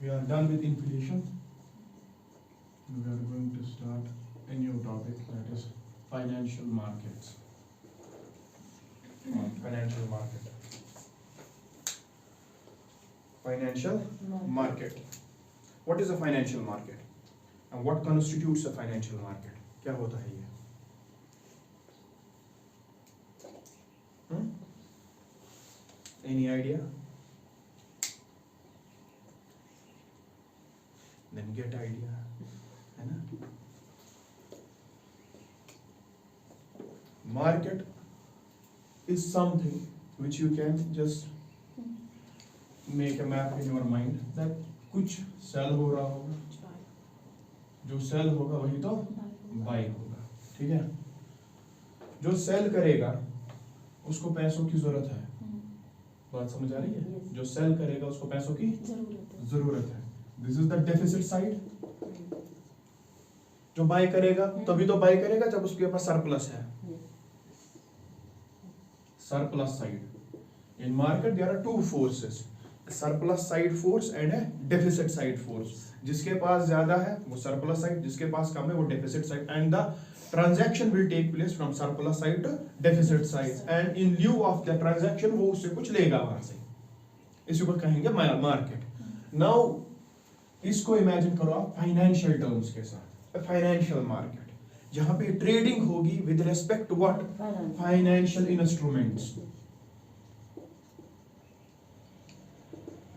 We are done with inflation. We are going to start a new topic, that is financial markets. Financial market. Financial market. What is a financial market? And what constitutes a financial market? क्या होता है ये? Any idea? Then get idea, है ना? Market is something which you can just make a map in your mind that कुछ sell हो रहा होगा, जो sell होगा वही तो buy होगा, ठीक है? जो sell करेगा उसको पैसों की जरूरत है, बात समझ आ रही है? जो sell करेगा उसको पैसों की जरूरत है. This is the deficit side. जो बाय करेगा तभी तो बाय करेगा जब उसके पास सरप्लस है. Surplus side. In market there are two forces, a surplus side force and a deficit side force. जिसके पास ज्यादा है वो surplus side, जिसके पास कम है वो deficit side, and the transaction will take place from surplus side to deficit side, and in lieu of the transaction वो उससे कुछ लेगा वहां से. इसी को कहेंगे market. Now इसको इमेजिन करो आप फाइनेंशियल टर्म्स के साथ. फाइनेंशियल मार्केट जहां पे ट्रेडिंग होगी with respect to what? Financial instruments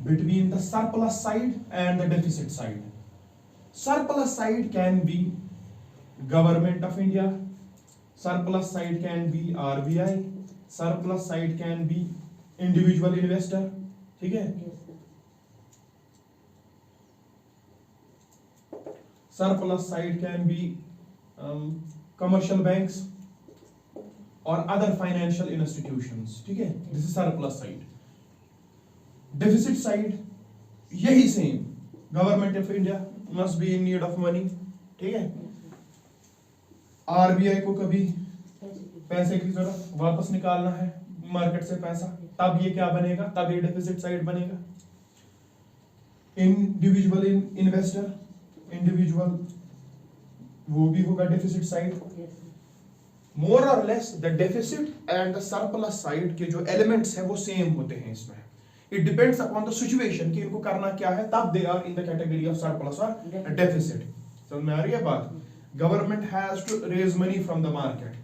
between the surplus side and the deficit side. Surplus side can be government of India, surplus side can be RBI, surplus side can be individual investor, ठीक है? Surplus side can be commercial banks or other financial institutions, ठीक है? This is surplus side. Deficit side यही same. Government of India must be in need of money, ठीक है? RBI को कभी पैसे की जरूरत, वापस निकालना है मार्केट से पैसा, तब ये क्या बनेगा? तब ये डेफिसिट साइड बनेगा. इंडिविजुअल इन्वेस्टर, इंडिविजुअल वो भी होगा डेफिसिट साइड. मोर और less the deficit and the surplus side के जो एलिमेंट्स हैं वो सेम होते हैं इसमें. It depends upon the situation कि इनको करना क्या है, तब they are in the category of surplus और डेफिसिट. समझ में आ रही है बात? Government has to raise money from the market,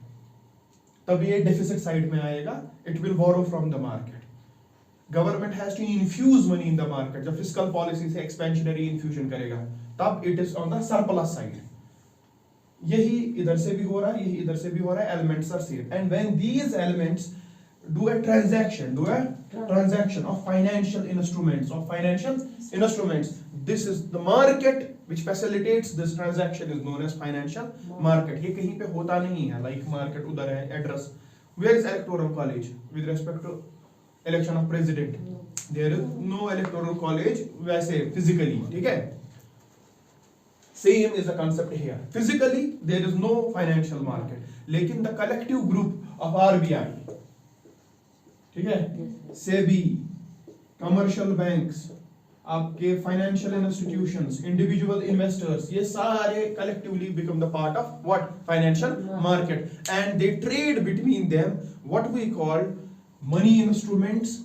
तब ये डेफिसिट साइड में आएगा. It will borrow from the market. Government has to infuse money in the market, जब फिस्कल पॉलिसी से एक्सपेंशनरी इन्फ्यूजन करेगा तब it is on the surplus side. यही इधर से भी हो रहा है, यही इधर से भी हो रहा है. Elements are same, and when these elements do a transaction of financial instruments, this is the market which facilitates this transaction is known as financial market. ये कहीं पे होता नहीं है, like market उधर है, address. Where is electoral college with respect to election of president? There is no electoral college वैसे physically, ठीक है? Same is the concept here. Physically there is no financial market, लेकिन the collective group of RBI, ठीक है, SEBI, commercial banks, आपके financial institutions, individual investors, ये सारे collectively become the part of what? Financial market, and they trade between them what we call money instruments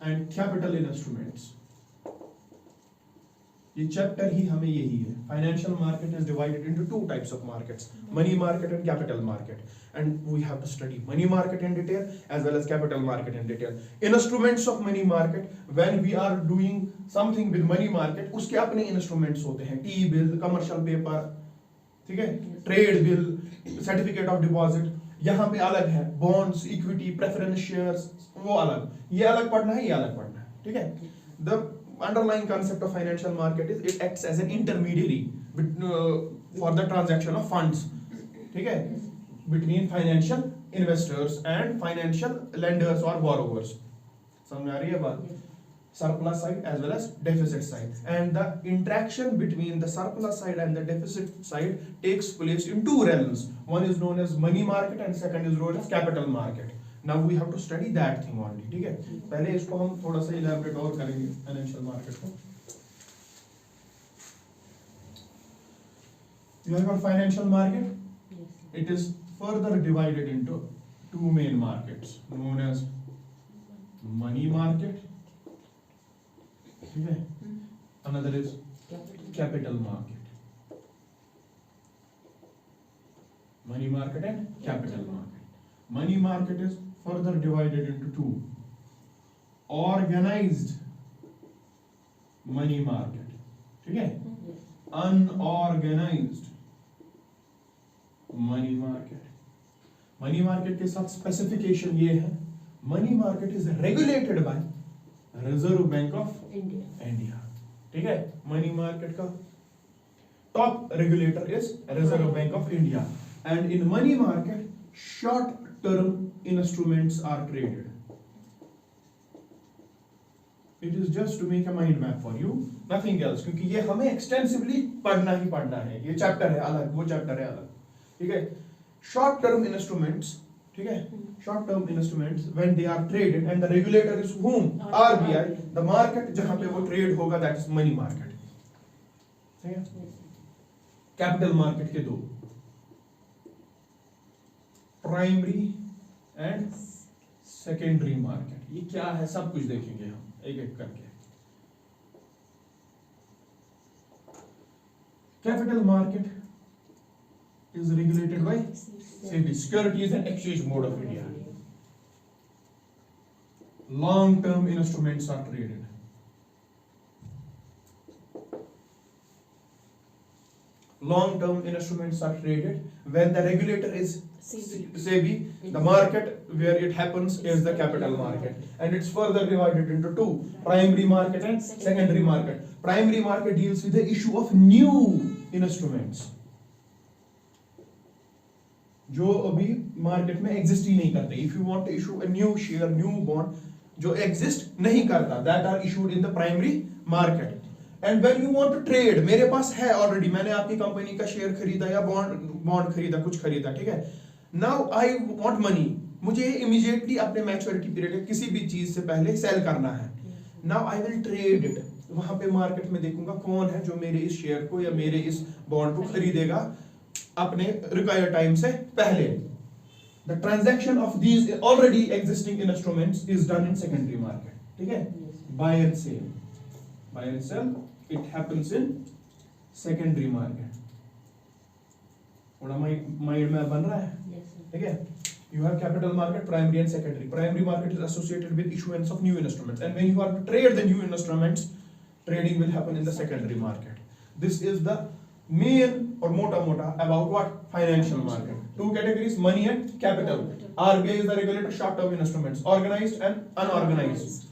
and capital instruments. ये chapter ही हमें यही है. Financial market is divided into two types of markets, money market and capital market, and we have to study money market in detail as well as capital market in detail. Instruments of money market, when we are doing something with money market, उसके अपने instruments होते हैं, T bill, commercial paper, ठीक है, trade bill, certificate of deposit. यहाँ पे अलग है bonds, equity, preference shares, वो अलग. ये अलग पढ़ना है, ये अलग पढ़ना है, ठीक है. The underlying concept of financial market is it acts as an intermediary for the transaction of funds, ठीक है, between financial investors and financial lenders or borrowers. समझ में आ रही है बात? Surplus side as well as deficit side, and the interaction between the surplus side and the deficit side takes place in two realms. One is known as money market and second is known as capital market. Now we have to study that thing only, ठीक है। पहले इसको हम थोड़ा सा elaborate और करेंगे financial market को। You have a financial market. It is further divided into two main markets known as money market. Okay. Another is capital market. Money market and capital market. Money market is further divided into two. Organized money market. Okay. Unorganized money market. Money market के साथ specification ये है, money market is regulated by Reserve Bank of India, ठीक है। Money market का top regulator is Reserve Bank of India, and in money market short term instruments are traded. It is just to make a mind map for you, nothing else, क्योंकि ये हमें extensively पढ़ना ही पढ़ना है। ये chapter है अलग, वो चैप्टर है अलग, ठीक है। शॉर्ट टर्म इंस्ट्रूमेंट्स, ठीक है, short term instruments when they are traded and the regulator is whom RBI, the market जहां पे वो ट्रेड होगा दैट इज मनी मार्केट, ठीक है। कैपिटल मार्केट के दो, प्राइमरी एंड सेकेंडरी मार्केट। ये क्या है सब कुछ देखेंगे हम एक एक करके। Capital market is regulated by SEBI, Securities and Exchange Board of India. Long term instruments are traded. Long term instruments are traded when the regulator is SEBI. The market where it happens is the capital market, and it's further divided into two: primary market and secondary market. Primary market deals with the issue of new instruments जो अभी market में exist ही नहीं करते। If you want to issue a new share, new bond जो exist नहीं करता, that are issued in the primary market. And when you want to trade, मेरे पास है ऑलरेडी, मैंने आपकी कंपनी का शेयर खरीदा या बॉन्ड खरीदा, कुछ खरीदा, ठीक है। नाउ आई वांट मनी, मुझे इमीडिएटली अपने मैच्योरिटी पीरियड किसी भी चीज से पहले सेल करना है। Now I will trade it, वहां पे मार्केट में देखूंगा कौन है जो मेरे इस शेयर को या मेरे इस बॉन्ड को खरीदेगा अपने रिक्वायर्ड टाइम से पहले। The transaction of these already existing instruments is done in secondary market, ठीक है। Buy and sell it happens in secondary market. थोड़ा माइंड में बन रहा है, ठीक है। You have capital market, primary and secondary. Primary market is associated with issuance of new instruments, and when you are to trade the new instruments, trading will happen in the secondary market. This is the main or mota about what? Financial market. Two categories: money and capital. RBI is the regulator, short-term instruments, organized and unorganized.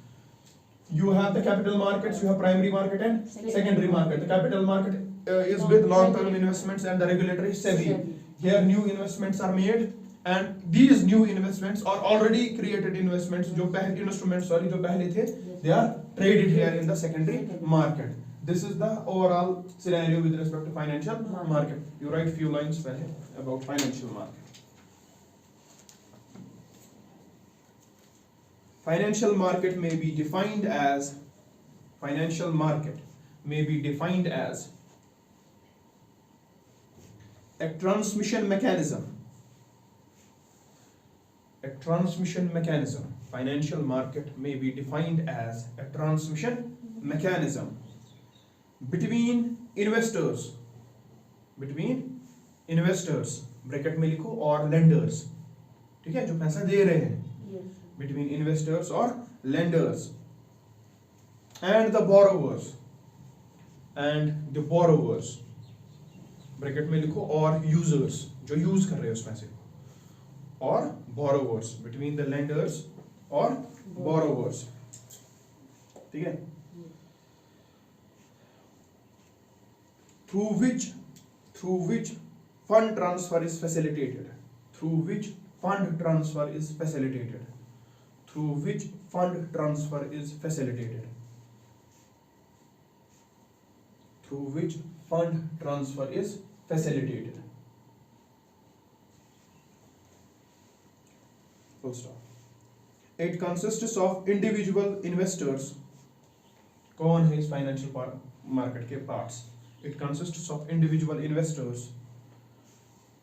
You have the capital markets, you have primary market and secondary market. The capital market is with long-term investments, and the regulator is SEBI. Here new investments are made, and these new investments are already created investments जो पहले instruments जो पहले थे, they are traded here in the secondary market. This is the overall scenario with respect to financial market. You write few lines पहले about financial market. Financial market may be defined as a transmission mechanism. Financial market may be defined as a transmission mechanism between investors, bracket में लिखो, और lenders, ठीक है, जो पैसा दे रहे हैं, between investors or lenders, and the borrowers, bracket में लिखो, और users, जो यूज कर रहे हैं उस पैसे को, और borrowers, between the lenders or borrowers, ठीक है, through which fund transfer is facilitated. Through which fund transfer is facilitated. Full stop. It consists of individual investors. कौन है इस फाइनेंशियल मार्केट के parts? It consists of individual investors,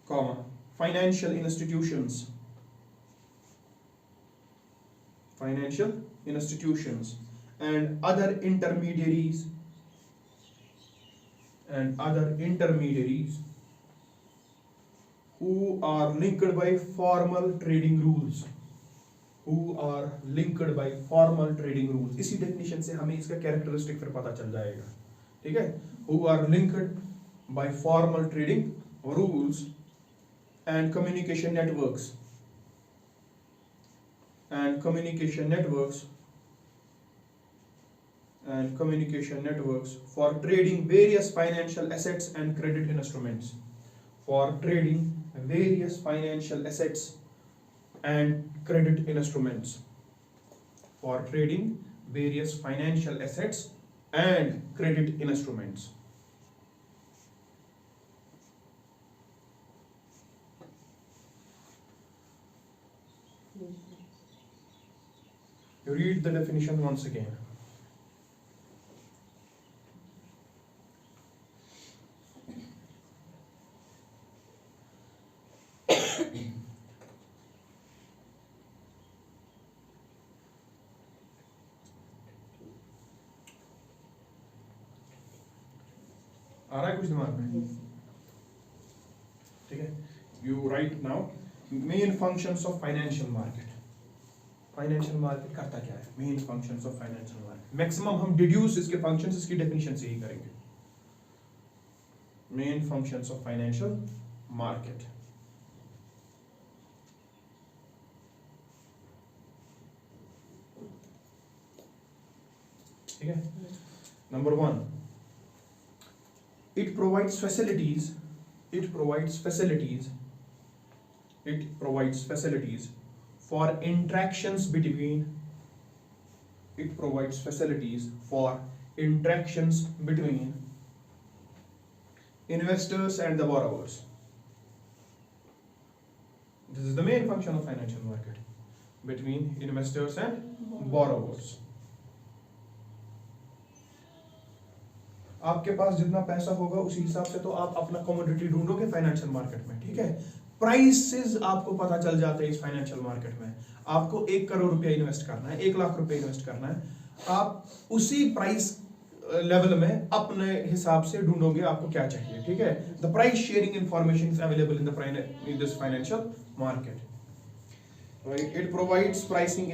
comma, financial institutions, and other intermediaries, who are linked by formal trading rules. इसी definition से हमें इसका characteristic फिर पता चल जाएगा, ठीक है? Who are linked by formal trading rules and communication networks for trading various financial assets and credit instruments. For trading various financial assets and credit instruments. For trading various financial assets and credit instruments. You read the definition once again. आ रहा है कुछ दिमाग में? ठीक है, you right now main functions of financial market. Financial market करता क्या है? Main functions of financial market. Maximum हम डिड्यूस इसके फंक्शंस इसकी डेफिनेशन से ही करेंगे. Main functions of financial market. ठीक है. Number 1, it provides facilities for interactions between investors and the borrowers. This is the main function of financial market, between investors and borrowers. आपके पास जितना पैसा होगा उसी हिसाब से तो आप अपना कमोडिटी ढूंढोगे फाइनेंशियल मार्केट में, ठीक है? प्राइसेस आपको पता चल जाते हैं इस फाइनेंशियल मार्केट में. आपको 1 करोड़ रुपया इन्वेस्ट करना है, 1 लाख रुपया इन्वेस्ट करना है, आप उसी प्राइस लेवल में अपने हिसाब से ढूंढोगे आपको क्या चाहिए, ठीक है? The price sharing information is available in this financial market. It provides pricing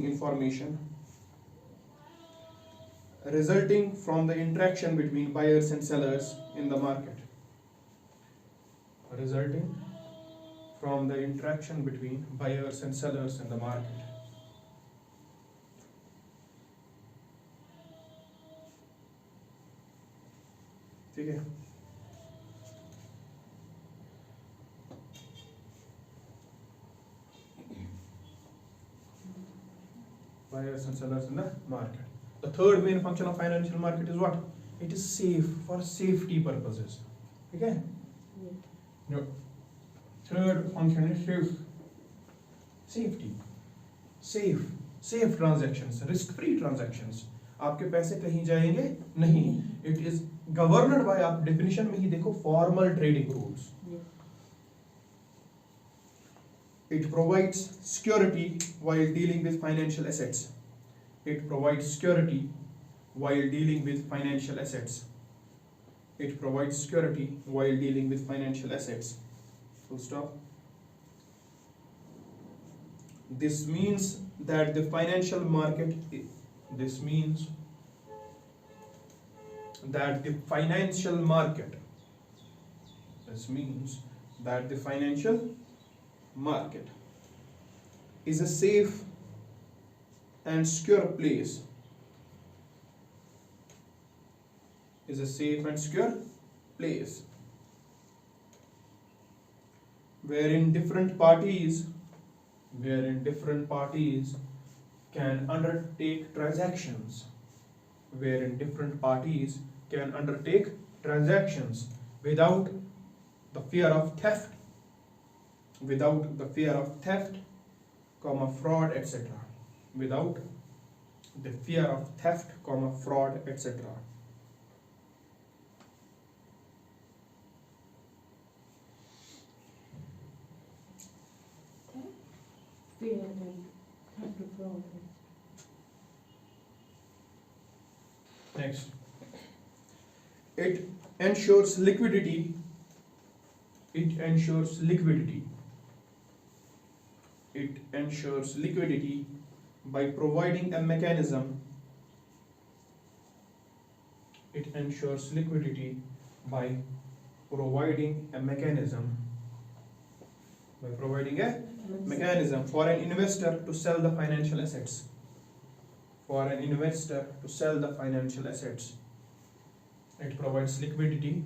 information. Resulting from the interaction between buyers and sellers in the market. ठीक है. Buyers and sellers in the market. The third main function of financial market is what? It is safe, for safety purposes. Okay? No. Third function is safety. Safe transactions, risk-free transactions. आपके पैसे कहीं जाएंगे नहीं. It is governed by, आप definition में ही देखो, formal trading rules. It provides security while dealing with financial assets. It provides security while dealing with financial assets. Full stop. This means that the financial market is a safe and secure place. Wherein different parties can undertake transactions. Without the fear of theft without the fear of theft, comma, fraud, etc. Without the fear of theft, comma, fraud, etc. Fear and theft of fraud. Next, it ensures liquidity. It ensures liquidity. It ensures liquidity by providing a mechanism. It ensures liquidity by providing a mechanism. By providing a mechanism for an investor to sell the financial assets. For an investor to sell the financial assets. It provides liquidity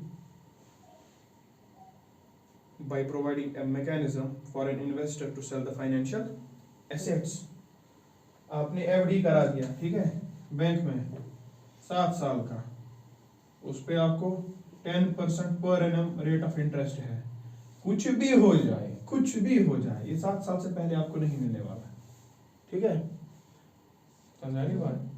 by providing a mechanism for an investor to sell the financial assets. आपने FD करा दिया, ठीक है, bank में 7 साल का, उस पे आपको 10% per annum rate of interest है। कुछ भी हो जाए, कुछ भी हो जाए, ये 7 साल से पहले आपको नहीं मिलने वाला, ठीक है, समझ रही बात।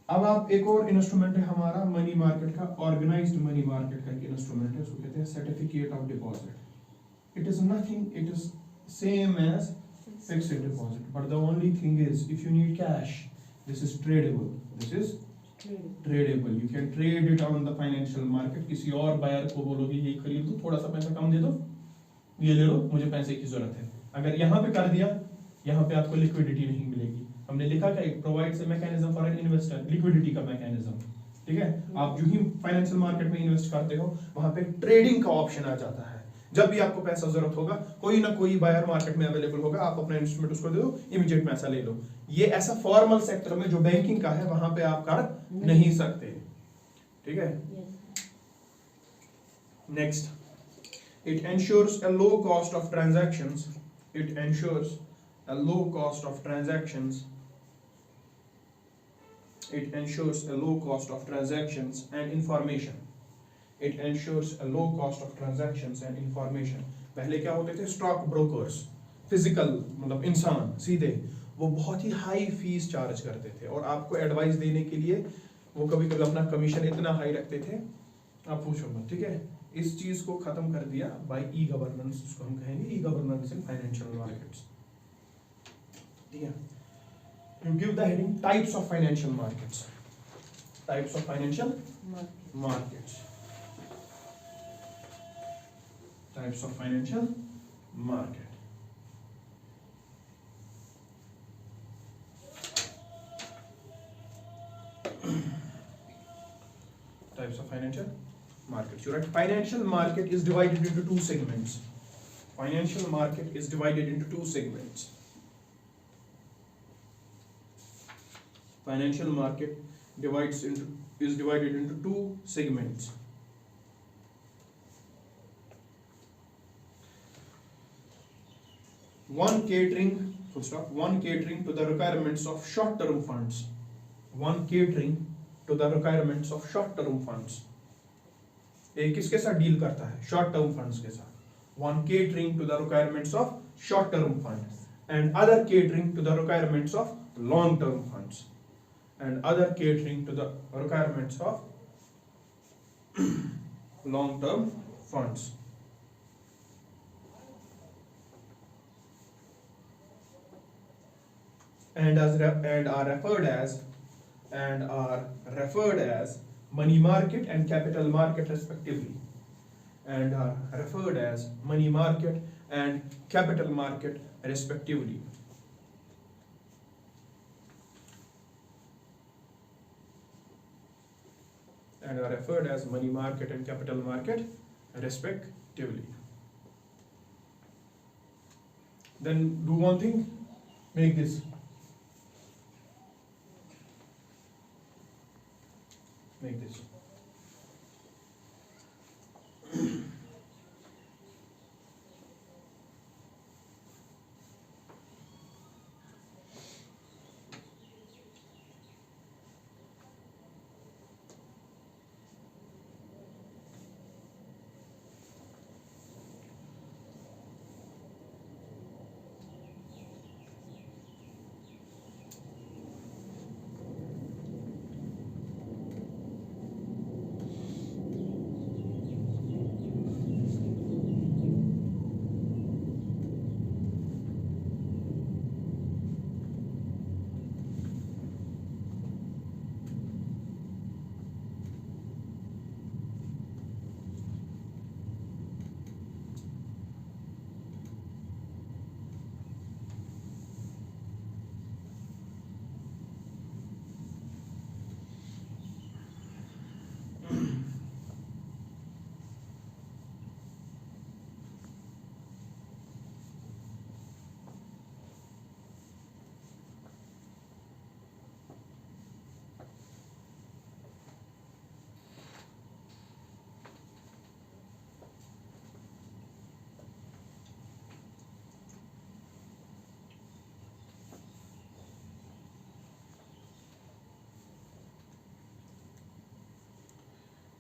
अब आप एक और इंस्ट्रूमेंट है हमारा मनी मार्केट का, ऑर्गेनाइज्ड मनी मार्केट का एक इंस्ट्रूमेंट है, उसको कहते हैं certificate of deposit. It is nothing, it is same as fixed deposit, but the only thing is if you need cash, this is tradable, this is tradable, you can trade it on the financial market. किसी और buyer को बोलोगे ये खरीद दो, थोड़ा सा पैसा कम दे दो, ये ले लो, मुझे पैसे की जरूरत है, अगर यहाँ पे कर दिया, यहाँ पे आपको लिक्विडिटी नहीं मिलेगी। हमने लिखा क्या, it provides a mechanism for an investor, liquidity का मैकेनिज्म, ठीक है। आप जो ही फाइनेंशियल मार्केट में इन्वेस्ट करते हो, वहां पे ट्रेडिंग का ऑप्शन आ जाता है। जब भी आपको पैसा जरूरत होगा, कोई ना कोई बायर मार्केट में अवेलेबल होगा, आप अपना इंस्ट्रूमेंट उसको दे दो, इमीडिएट पैसा ले लो। ये ऐसा फॉर्मल सेक्टर में जो बैंकिंग का है, वहां पे आप कर नहीं सकते, ठीक है। Next, it ensures a low cost of transactions. It ensures a low cost of transactions. It ensures a low cost of transactions and information. It ensures a low cost of transactions and information. पहले क्या होते थे, stock brokers, physical मतलब इंसान सीधे, वो बहुत ही high fees charge करते थे और आपको एडवाइस देने के लिए वो कभी कभी अपना कमीशन इतना हाई रखते थे, आप पूछो मत, ठीक है। इस चीज को खत्म कर दिया बाय ई गवर्नेंस, जिसको हम कहेंगे e governance in financial markets, ठीक है। You give the heading types of financial markets, types of financial markets, types of financial market. Types of financial markets. You're right. Financial market is divided into two segments. Financial market is divided into two segments. Financial market is divided into two segments. One catering to the requirements of short-term funds. One catering to the requirements of short-term funds. एक किसके साथ deal करता है, short term funds के साथ। One catering to the requirements of short term funds and other catering to the requirements of long term funds and other catering to the requirements of long term funds. and are referred as money market and capital market respectively, and are referred as money market and capital market respectively. And are referred as money market and capital market respectively. Then do one thing, make this. Make this.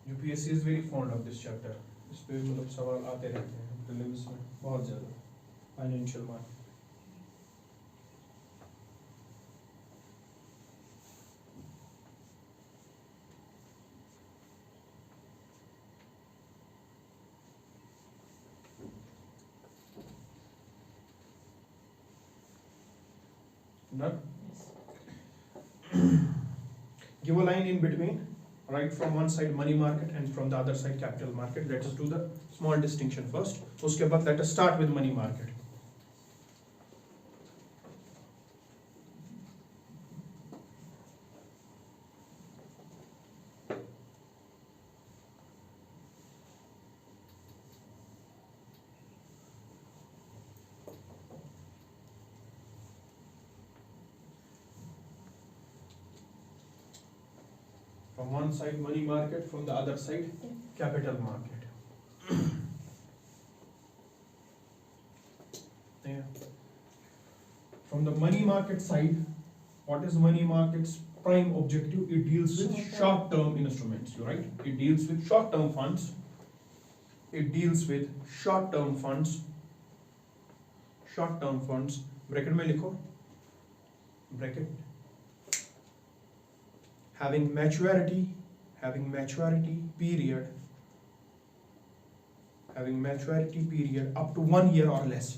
UPSC is very fond of this chapter, इस पे मतलब सवाल आते रहते हैं prelims में बहुत ज्यादा, financial market. Done? Give a line in between, right from one side money market and from the other side capital market. Let us do the small distinction first. उसके बाद let us start with money market. From one side money market, from the other side capital market. Yeah. From the money market side, what is money market's prime objective? It deals with short-term instruments, you right? It deals with short-term funds. It deals with short-term funds. Short-term funds. Bracket में लिखो. Bracket. Having maturity period up to 1 year or less.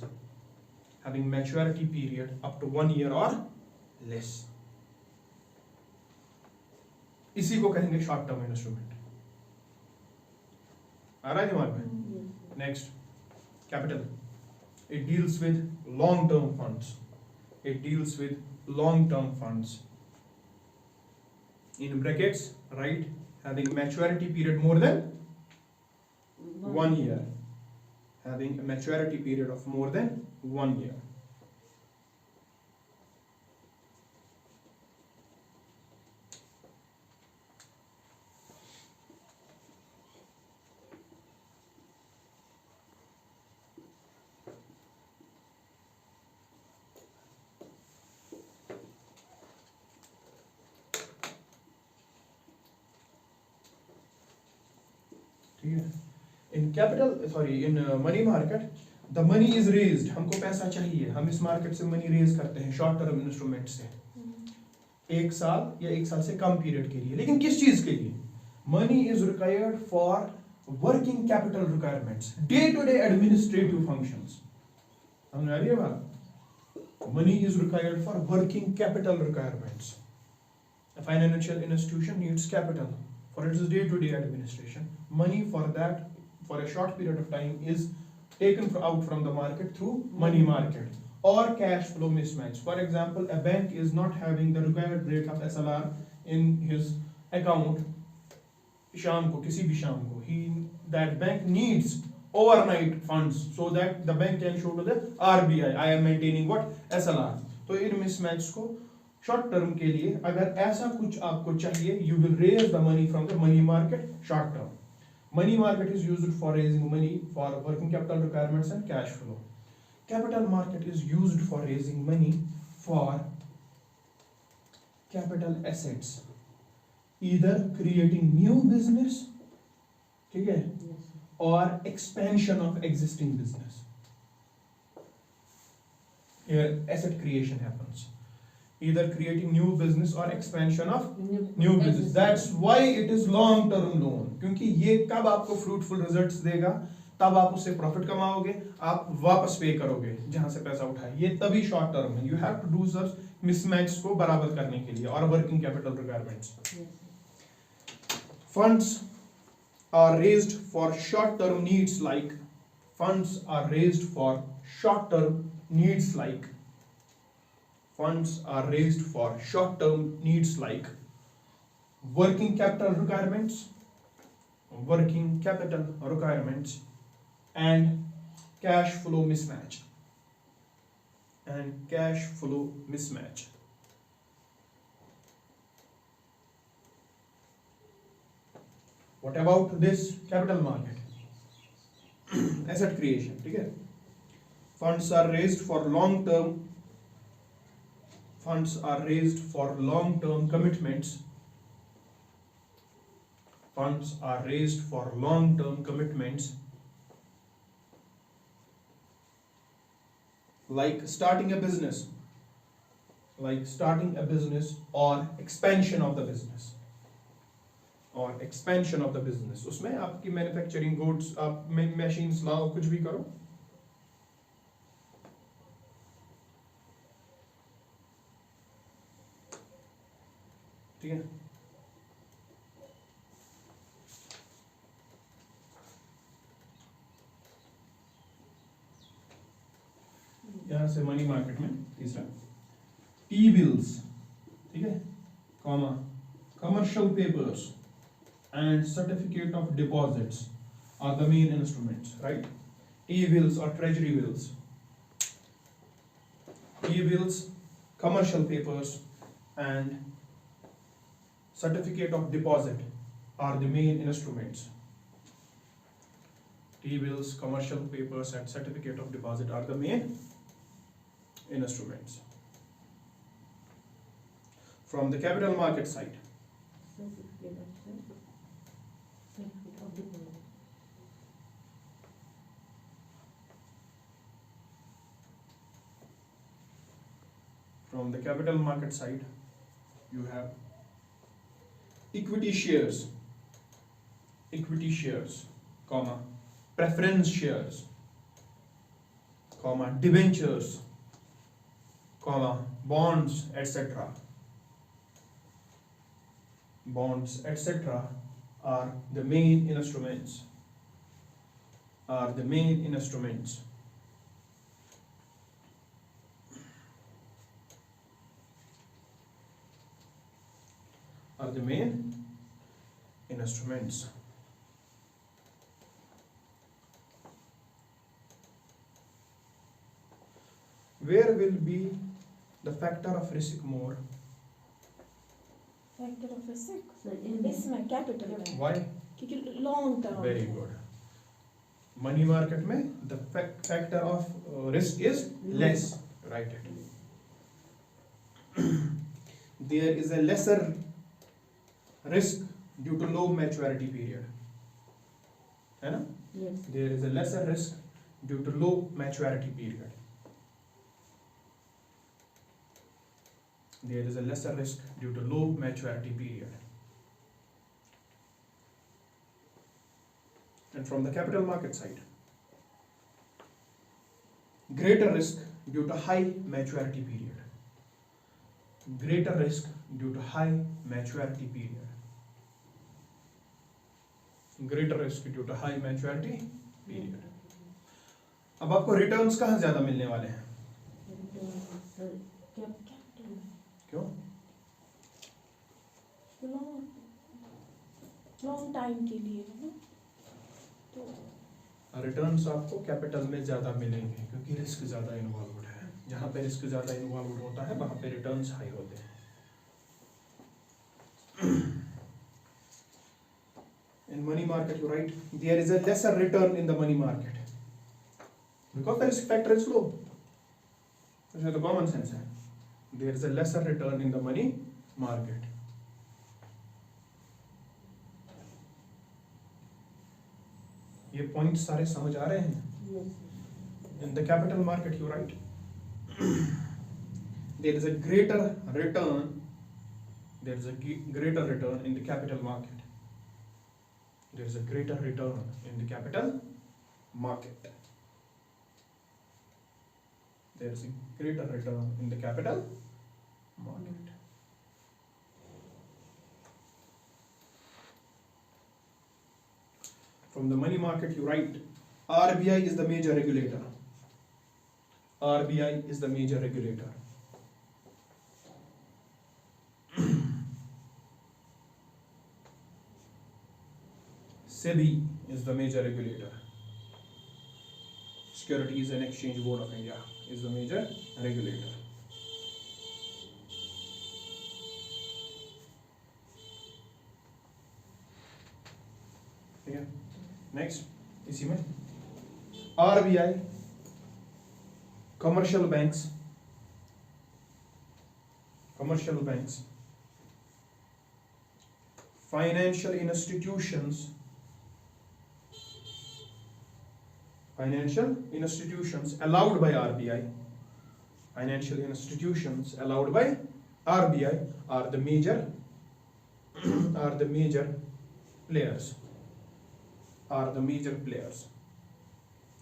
Having maturity period up to 1 year or less. इसी को कहेंगे short term instrument. आ रहा है दिमाग में? Next, capital. It deals with long-term funds. It deals with long-term funds. In brackets, write having maturity period more than 1 year. Having a maturity period of more than 1 year. In money market, the money is raised. हमको पैसा चाहिए, हम इस market से money raise करते हैं short term instrument से, 1 साल या 1 साल से कम पीरियड के लिए। लेकिन किस चीज के लिए? Money is required for working capital requirements, day to day administrative functions. समझ आ रही है बात? Money is required for working capital requirements. A financial institution needs capital for its day-to-day administration. Money for that, for a short period of time, is taken out from the market through money market or cash flow mismatch. For example, a bank is not having the required rate of SLR in his account. शाम को, किसी भी शाम को, that bank needs overnight funds so that the bank can show to the RBI, I am maintaining what? SLR. तो इन mismatch को short term के लिए अगर ऐसा कुछ आपको चाहिए, you will raise the money from the money market short term. Money market is used for raising money for working capital requirements and cash flow. Capital market is used for raising money for capital assets, either creating new business, ठीक है, or expansion of existing business. Here asset creation happens. Either creating new business or expansion of new business. That's why it is long term loan. क्योंकि ये कब आपको fruitful results देगा, तब आप उससे profit कमाओगे, आप वापस पे करोगे जहां से पैसा उठाए, ये तभी short term है. You have to do such mismatch को बराबर करने के लिए और working capital requirements. Funds are raised for short term needs like funds are raised for short term needs like funds are raised for short term needs like working capital requirements and cash flow mismatch What about this capital market? Asset creation, ठीक है. Funds are raised for long term commitments. funds are raised for long-term commitments like starting a business or expansion of the business उसमें आपकी manufacturing goods आप machines लाओ कुछ भी करो ठीक है यहां से मनी मार्केट में तीसरा टी बिल्स ठीक है comma commercial papers and certificate of deposits are the main instruments, right? T-bills or treasury bills. T-bills, commercial papers and certificate of deposit are the main instruments. T-bills, commercial papers and certificate of deposit are the main instruments. From the capital market side, Certificate of deposit. from the capital market side, you have equity shares, comma, preference shares, comma, debentures, comma, bonds, etc. Bonds, etc. are the main instruments. Are the main instruments. Are the main instruments. Where will be the factor of risk more? Factor of risk. So in this इसमें capital में Why? क्योंकि long term. Very good. Money market में the factor of risk is less. Write it. There is a lesser risk due to low maturity period. है ना? yes, There is a lesser risk due to low maturity period. There is a lesser risk due to low maturity period. And from the capital market side, greater risk due to high maturity period. Greater risk due to high maturity period. Greater risk due to high maturity period. अब आपको returns कहाँ ज्यादा मिलने वाले हैं? so Capital में. क्यों? long time के लिए है ना तो रिटर्न्स आपको कैपिटल में ज्यादा मिलेंगे क्योंकि रिस्क ज्यादा इन्वॉल्वड है. जहाँ पे रिस्क ज्यादा इन्वॉल्वड होता है वहाँ पे रिटर्न्स हाई होते हैं. In money market, you write there is a lesser return in the money market because the risk factor is low. इसमें तो common sense है. There is a lesser return in the money market. ये points सारे समझ आ रहे हैं? yes, In the capital market, you write there is a greater return. There is a greater return in the capital market. There is a greater return in the capital market. There is a greater return in the capital market. From the money market, you write RBI is the major regulator. RBI is the major regulator. SEBI is the major regulator. Securities and Exchange Board of India is the major regulator. ठीक है. Next इसी में RBI, commercial banks, financial institutions allowed by RBI, financial institutions allowed by RBI are the major players.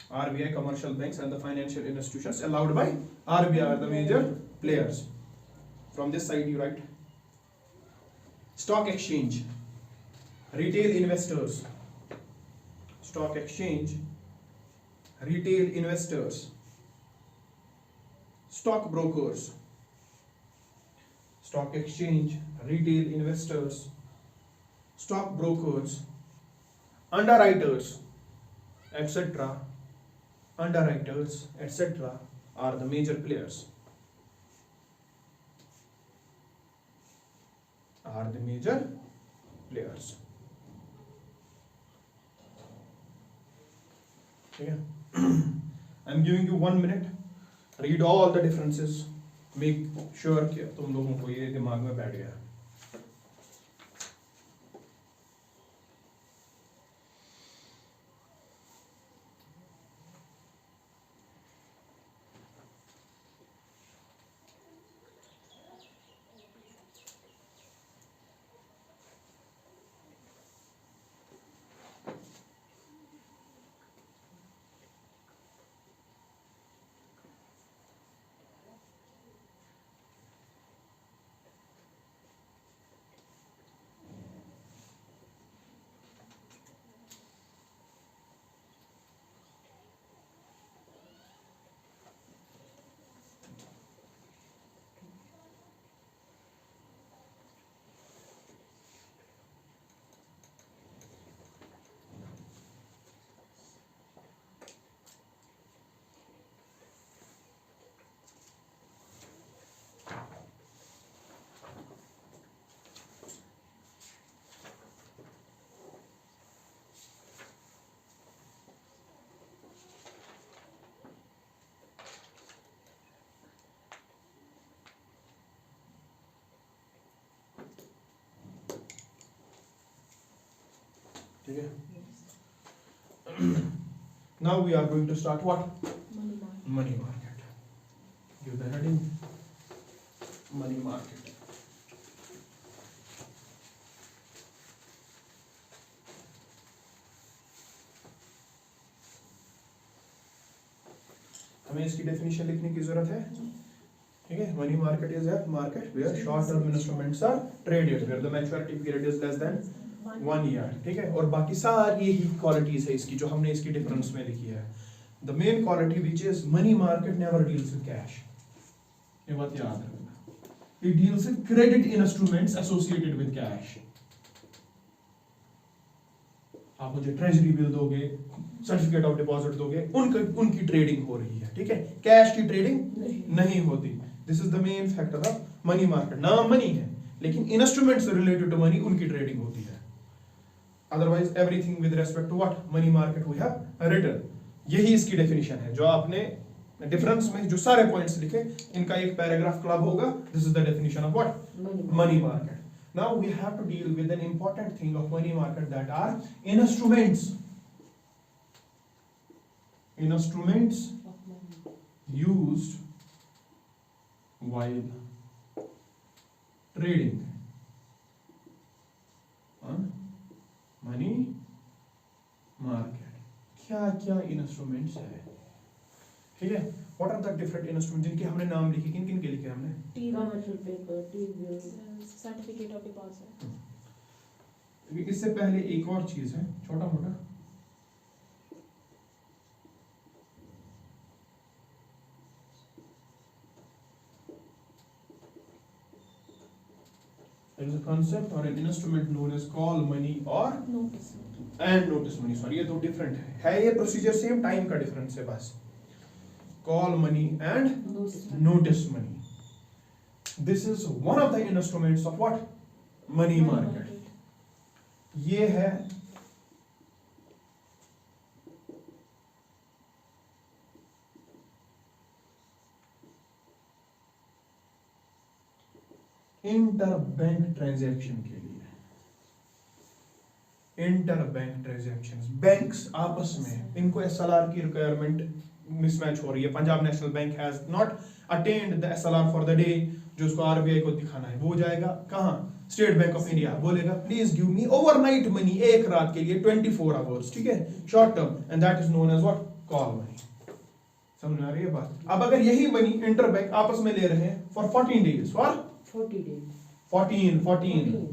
RBI, commercial banks, and the financial institutions allowed by RBI are the major players. From this side you write stock exchange, retail investors, stock exchange, retail investors, stock brokers, stock exchange, retail investors, stock brokers, underwriters, etc. Are the major players. Okay. I'm giving you 1 minute. Read all the differences. Make sure कि तुम लोगों को ये दिमाग में बैठ गया. ठीक है. Now we are going to start what? Money market. Give the heading. Money market. हमें इसकी डेफिनेशन लिखने की जरूरत है. ठीक है. Money market is a market where short-term instruments are traded, where the maturity period is less than 1 year. ठीक है. और बाकी सारी यही क्वालिटीज है इसकी जो हमने इसकी डिफरेंस में लिखी है. The main quality which is money market never deals with cash. ये बात याद रखना. It deals with credit instruments associated with cash. आप मुझे ट्रेजरी बिल दोगे, सर्टिफिकेट ऑफ डिपॉजिट दोगे, उनकी ट्रेडिंग हो रही है. ठीक है. कैश की ट्रेडिंग नहीं होती. This is the main factor of money market. नाम मनी है लेकिन इंस्ट्रूमेंट्स रिलेटेड टू मनी उनकी ट्रेडिंग होती है. Otherwise everything with respect to what money market we have written. यही इसकी डेफिनेशन है. जो आपने डिफरेंस में जो सारे पॉइंट्स लिखे इनका एक पैराग्राफ क्लब होगा. This is the definition of what money market. Now we have to deal with an important thing of money market, that are instruments used while trading on money market. क्या क्या instruments है. ठीक है. What are the different instruments जिनके हमने नाम लिखे, किन किन के लिखे हमने? commercial paper, T-bill, certificate of deposit. इससे पहले एक और चीज है छोटा मोटा. There is a concept or an instrument known as call money or Notice. and notice money. Sorry, ये दो डिफरेंट है. ये प्रोसीजर सेम, टाइम का डिफरेंस है बस. Call money and notice money. This is one of the instruments of what? Money market. ये है inter bank transaction के लिए. इंटर बैंक ट्रांजैक्शंस, बैंक्स आपस में इनको एसएलआर की रिक्वायरमेंट मिसमैच हो रही है। Punjab national bank has not attend the SLR for the day, जो उसको आरबीआई को दिखाना है वो जाएगा कहाँ, स्टेट बैंक ऑफ इंडिया, बोलेगा please give me overnight money, एक रात के लिए 24 आवर्स, ठीक है, short term, and that is known as what, call money. समझ में आ रही है बात? अब अगर यही मनी इंटर बैंक आपस में ले रहे हैं फॉर 14 डेज, फॉर 40 days. 14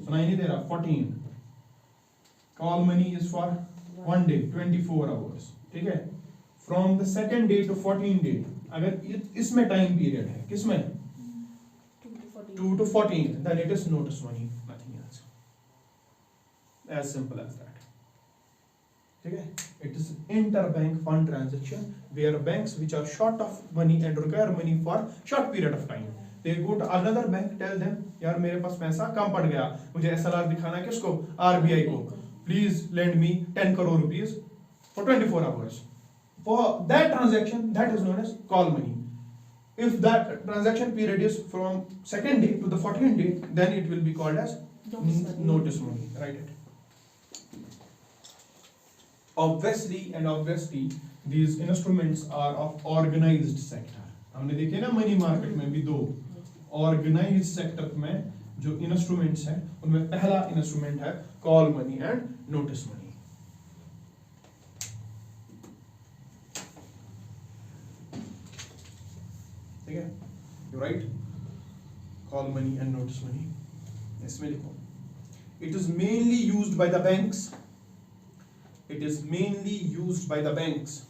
सुनाई नहीं दे रहा, 14, call money is for 1 day 24 hours, ठीक है, from the second day to 14 day, अगर इसमें टाइम पीरियड है, किसमें, 2 to 14, then it is notice money, nothing else, as simple as that, ठीक है। It is interbank fund transaction where banks which are short of money and require money for short period of time, they go to another bank, tell them यार मेरे पास पैसा कम पड़ गया, मुझे SLR दिखाना है, किसको, आरबीआई को, please lend me 10 crore rupees for 24 hours, for that transaction that is known as call money. If that transaction period is from second day to the 14th day, then it will be called as notice money. Write it. Obviously, these instruments are of organized sector. हमने देखे ना money market में भी दो, organised sector में जो instruments हैं उनमें पहला इंस्ट्रूमेंट है call money and notice money. ठीक है, you right, call money and notice money, इसमें लिखो, it is mainly used by the banks, it is mainly used by the banks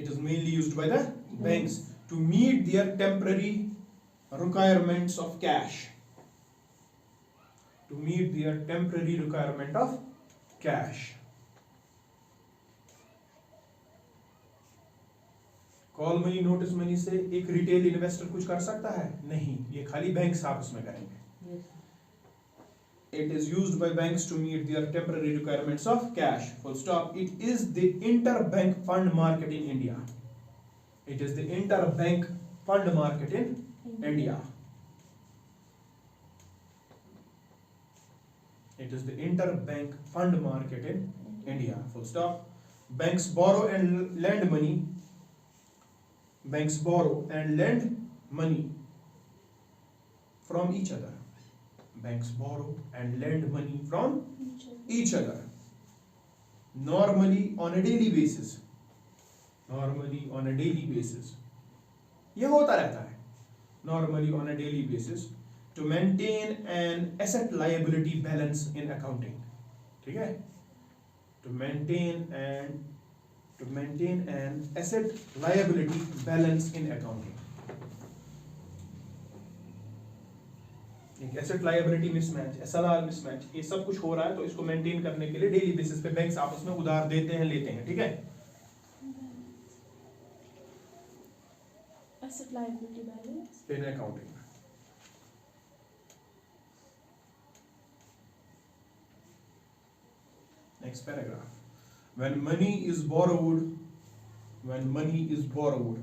it is mainly used by the banks to meet their temporary requirements of cash, to meet their temporary requirement of cash. Call money notice money से एक retail investor कुछ कर सकता है? नहीं, ये खाली banks आपस में करेंगे। Yes. It is used by banks to meet their temporary requirements of cash. Full stop. It is the interbank fund market in India. It is the interbank fund market in India. It is the interbank fund market in India. Full stop. Banks borrow and lend money. Banks borrow and lend money from each other. Banks borrow and lend money from each other, normally on a daily basis. Normally on a daily basis. ये होता रहता है, normally on a daily basis, to maintain an asset liability balance in accounting. ठीक है? To maintain an asset liability balance in accounting. Asset liability mismatch, SLR mismatch, ये सब कुछ हो रहा है, तो इसको मेंटेन करने के लिए डेली बेसिस पे बैंक्स आपस में उधार देते हैं, लेते हैं, ठीक है। Asset liability balance in accounting next paragraph, when money is borrowed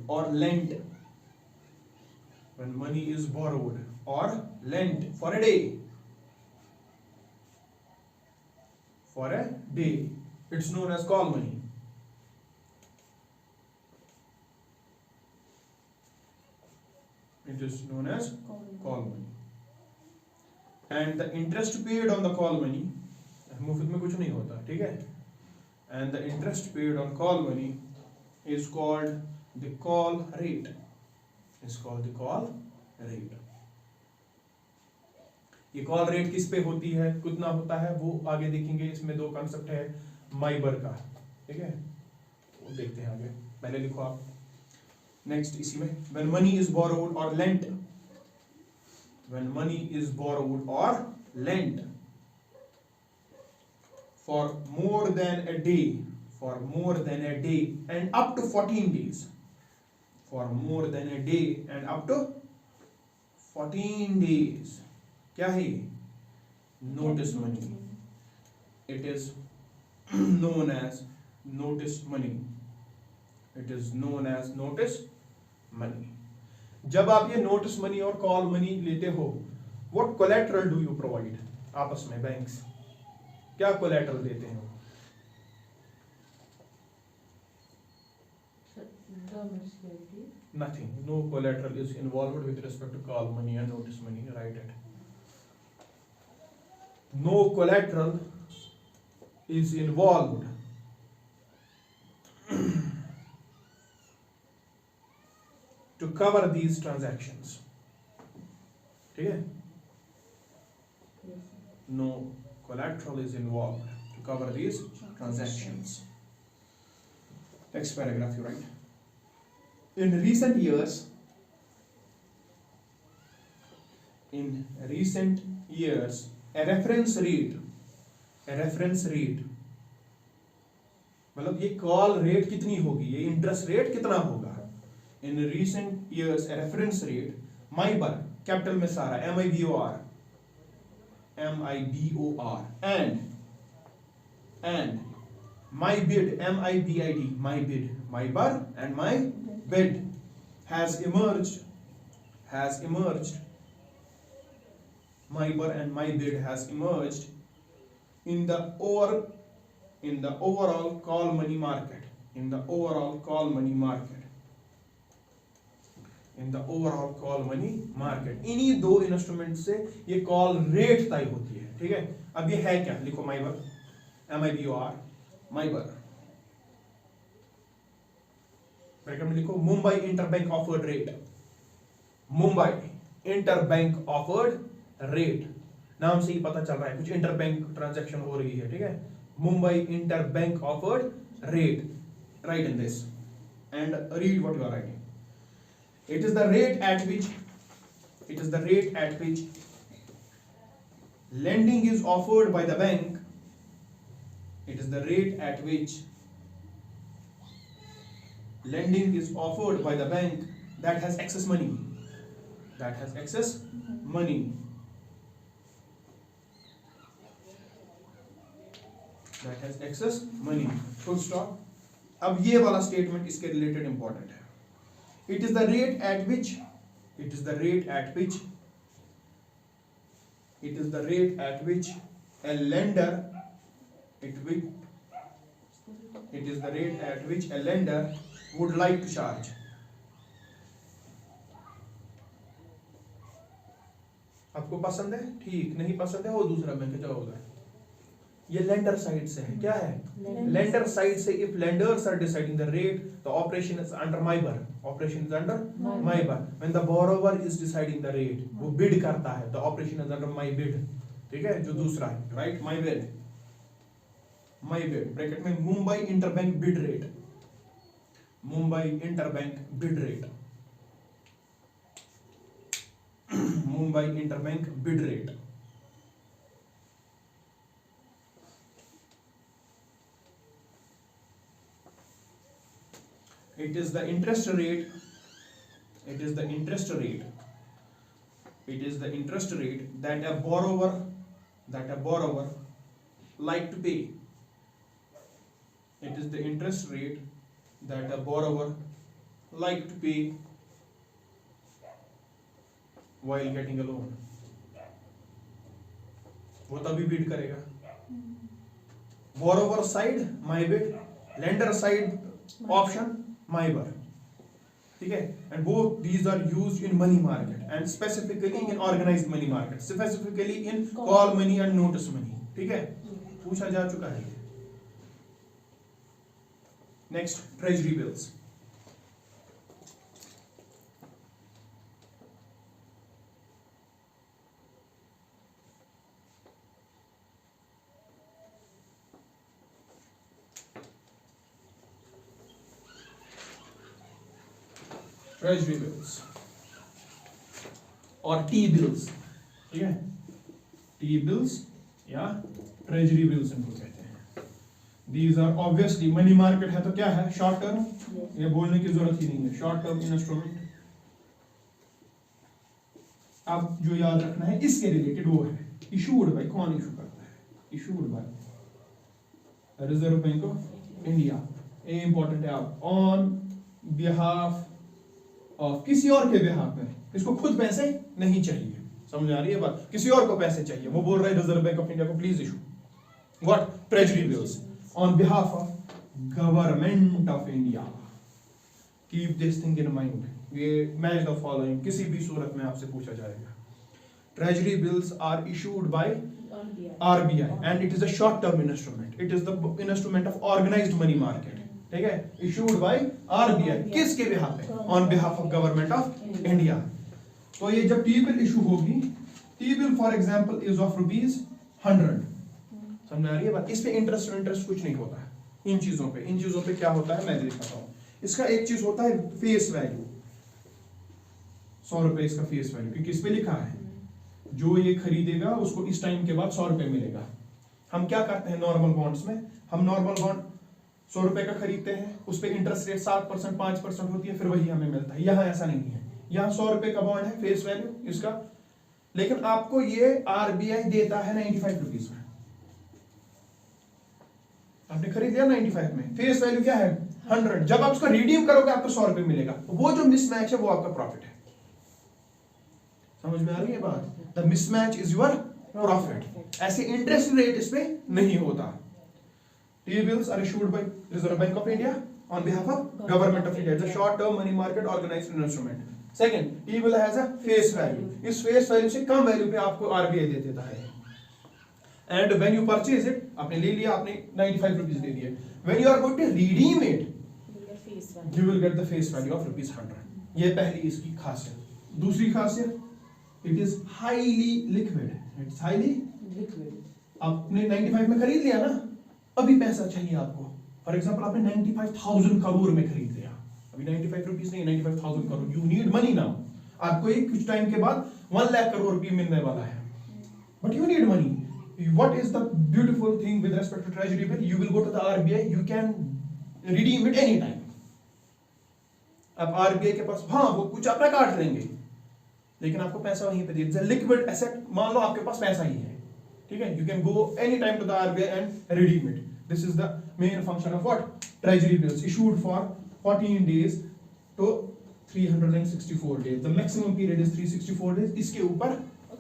or lent, when money is borrowed or lent for a day, it's known as call money. It is known as call money. And the interest paid on the call money, मुफ्त में कुछ नहीं होता, ठीक है, and the interest paid on call money is called the call rate. Is called the call rate. ये call rate किस पे होती है, कितना होता है, वो आगे देखेंगे। इसमें दो कॉन्सेप्ट है माइबर का, ठीक है, वो देखते हैं आगे, पहले लिखो आप नेक्स्ट इसी में, when money is borrowed or lent, when money is borrowed or lent for more than a day, and up to 14 days, for more than a day and up to 14 days, क्या है, notice money. It is known as notice money. It is known as notice money. जब आप ये notice money और call money लेते हो, what collateral do you provide? आपस में बैंक्स क्या collateral देते हैं? Government security. Nothing. No collateral is involved with respect to call money and notice money. Write it. No collateral is involved to cover these transactions. ठीक है? Yes. No collateral is involved to cover these transactions. Next paragraph, you write. In recent years, a reference rate, मतलब ये call rate कितनी होगी, ये interest rate कितना होगा. In recent years, a reference rate, MIBOR, capital में सारा, MIBOR, and MyBid, MIBID, MyBid, MIBOR and MyBid has emerged. MIBOR and MyBid has emerged in the overall call money market. In the overall call money market. इन्हीं दो instrument से ये call rate तय होती है. ठीक है, अब ये है क्या, लिखो MIBOR, MIBOR, MIBOR. ब्रैकेट में लिखो Mumbai interbank offered rate. Mumbai interbank offered rate, नाम से ही पता चल रहा है कुछ इंटरबैंक ट्रांजैक्शन हो रही है. ठीक है, Mumbai interbank offered rate. Write in this and read what you are writing. It is the rate at which lending is offered by the bank. It is the rate at which lending is offered by the bank that has excess money. Full stop. अब ये वाला statement इसके related important है. It is the rate at which a lender would like to charge. आपको पसंद है, ठीक, नहीं पसंद है वो दूसरा बैंक जाओ उधर. ये लेंडर साइड से है. क्या है? लेंडर साइड से. If lenders are deciding the rate, the operation is under MIBOR. When the borrower is deciding the rate, वो बिड करता है, the operation is under MyBid. ठीक है, जो दूसरा है, राइट, MyBid. ब्रैकेट में Mumbai interbank bid rate. Mumbai interbank bid rate. It is the interest rate that a borrower like to pay. It is the interest rate that a borrower like to pay while getting a loan. वो तभी bid करेगा. Borrower side MyBid, lender side option MIBOR. ठीक है, and both these are used in money market and specifically in organized money market, specifically in call money and notice money. ठीक है, पूछा जा चुका है. Next, treasury bills. Treasury bills और T-bills. ठीक है, T-bills या treasury bills इनको कहते हैं. These are obviously money market है तो क्या है, short term. ये बोलने की जरूरत ही नहीं है, short term instrument. अब जो याद रखना है इसके रिलेटेड वो है issued by. कौन इशू करता है? Issued by reserve Bank of India, ये इंपॉर्टेंट है आप, ऑन बिहाफ ऑफ, किसी और के बिहाफ में, इसको खुद पैसे नहीं चाहिए, समझ आ रही है बात, किसी और को पैसे चाहिए, वो बोल रहा है रिजर्व बैंक ऑफ इंडिया को please issue what treasury bills on behalf of government of India. Keep this thing in mind, ये मैच द फॉलोइंग किसी भी सूरत में आपसे पूछा जाएगा। Treasury bills are issued by RBI and it is a short term instrument, it is the instrument of organized money market, ठीक है, issued by RBI, किसके बिहाफ पे, on behalf of government of India। तो ये जब T-bill issue होगी, T-bill for example is of ₹100, समझ आ रही है बात, इस पे इंटरेस्ट कुछ नहीं होता है, इन चीजों पे क्या होता है मैं दिखाता हूँ। इसका एक चीज होता है फेस वैल्यू, 100 रुपए इसका फेस वैल्यू, क्योंकि इस पे लिखा है जो ये खरीदेगा उसको इस टाइम के बाद 100 रुपए मिलेगा। हम क्या करते हैं नॉर्मल बॉन्ड्स में, हम नॉर्मल बॉन्ड 100 रुपए का खरीदते हैं, उस पे इंटरेस्ट रेट 7% 5% होती है, फिर वही हमें मिलता है। यहाँ ऐसा नहीं है, यहाँ 100 रुपए का बॉन्ड है फेस वैल्यू इसका, लेकिन आपको ये RBI देता है 95 रुपीज में, आपने खरीद लिया 95 में, फेस वैल्यू क्या है 100, जब आप उसको रिडीम करोगे आपको 100 रुपए मिलेगा, वो जो मिसमैच है वो आपका प्रॉफिट है, समझ में आ रही है बात, the mismatch is your profit. ऐसे इंटरेस्ट रेट इस पे नहीं होता। T-bills are issued by Reserve Bank of India on behalf of Government of India. It's a short-term money market organized instrument. Second, T-bill has a face value. इस face value से कम value पे आपको RBI दे देता है। And when you purchase it, आपने ले लिया, आपने 95 रुपीज दे दिए। When you are going to redeem it, you will get the face value of ₹100. ये पहली इसकी खासियत। दूसरी खासियत, it is highly liquid. It's highly liquid. आपने 95 में खरीद लिया ना, अभी पैसा चाहिए आपको, फॉर एग्जाम्पल आपने 95,000 करोड़ में खरीद लिया, अभी 95 रुपीज नहीं 95,000 crore, you need money now, आपको एक कुछ टाइम के बाद 1 लाख करोड़ रुपये मिलने वाला है, but you need money. What is the beautiful thing with respect to treasury bill, you will go to the RBI, you can redeem it any time. अब RBI के पास हाँ वो कुछ अपना काट लेंगे, लेकिन आपको पैसा वहीं पे दिया, लिक्विड एसेट, मान लो आपके पास पैसा ही है, ठीक है, you can go any time to the RBI and redeem it. This is the main function of what treasury bills, issued for 14 days to 364 days, the maximum period is 364 days, इसके ऊपर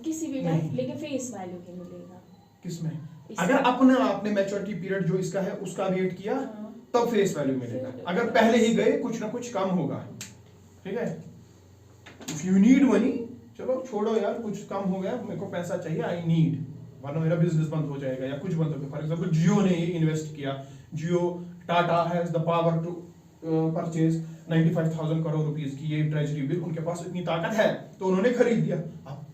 किसी भी टाइम, लेकिन face value ही मिलेगा किसमें, अगर अपना आपने मैच्योरिटी पीरियड जो इसका है उसका वेट किया तब फेस वैल्यू मिलेगा, अगर पहले ही गए कुछ ना कुछ कम होगा, ठीक है। इफ यू नीड मनी, चलो छोड़ो यार कुछ कम हो गया, मेरे को पैसा चाहिए, आई नीड, वरना मेरा बिजनेस बंद हो जाएगा या कुछ बंद हो गया। फॉर एग्जांपल जियो ने ये इन्वेस्ट किया, Jio Tata has the power to purchase 95,000 crore rupees की ये ट्रेजरी बिल, उनके पास इतनी ताकत है तो उन्होंने खरीद दिया। अब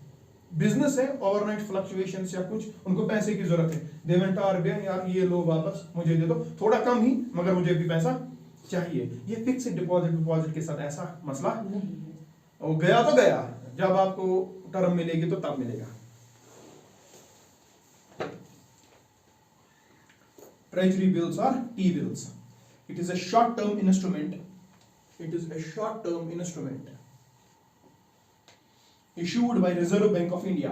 बिजनेस है, ओवरनाइट फ्लक्चुएशंस या कुछ, उनको पैसे की जरूरत है, दे वेंट टू RBI, यार ये लो वापस मुझे दे दो, थोड़ा कम ही मगर मुझे भी पैसा चाहिए। ये फिक्स्ड डिपॉजिट के साथ ऐसा मसला वो गया तो गया, जब आपको टर्म मिलेगी तो तब मिलेगा। Treasury bills are T-bills. It is a short-term instrument. It is a short-term instrument issued by Reserve Bank of India.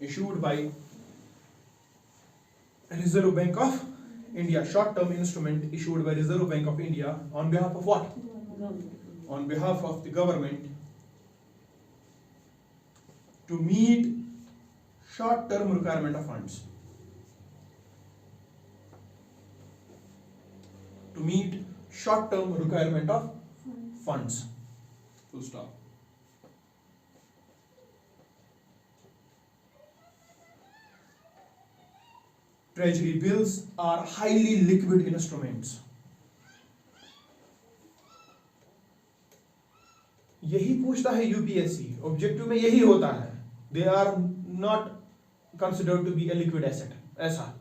Issued by Reserve Bank of India. Short-term instrument issued by Reserve Bank of India on behalf of what? On behalf of the government to meet short-term requirement of funds. To meet short-term requirement of funds. Full stop. Treasury bills are highly liquid instruments. यही पूछता है UPSC, objective में यही होता है, they are not considered to be a liquid asset, ऐसा,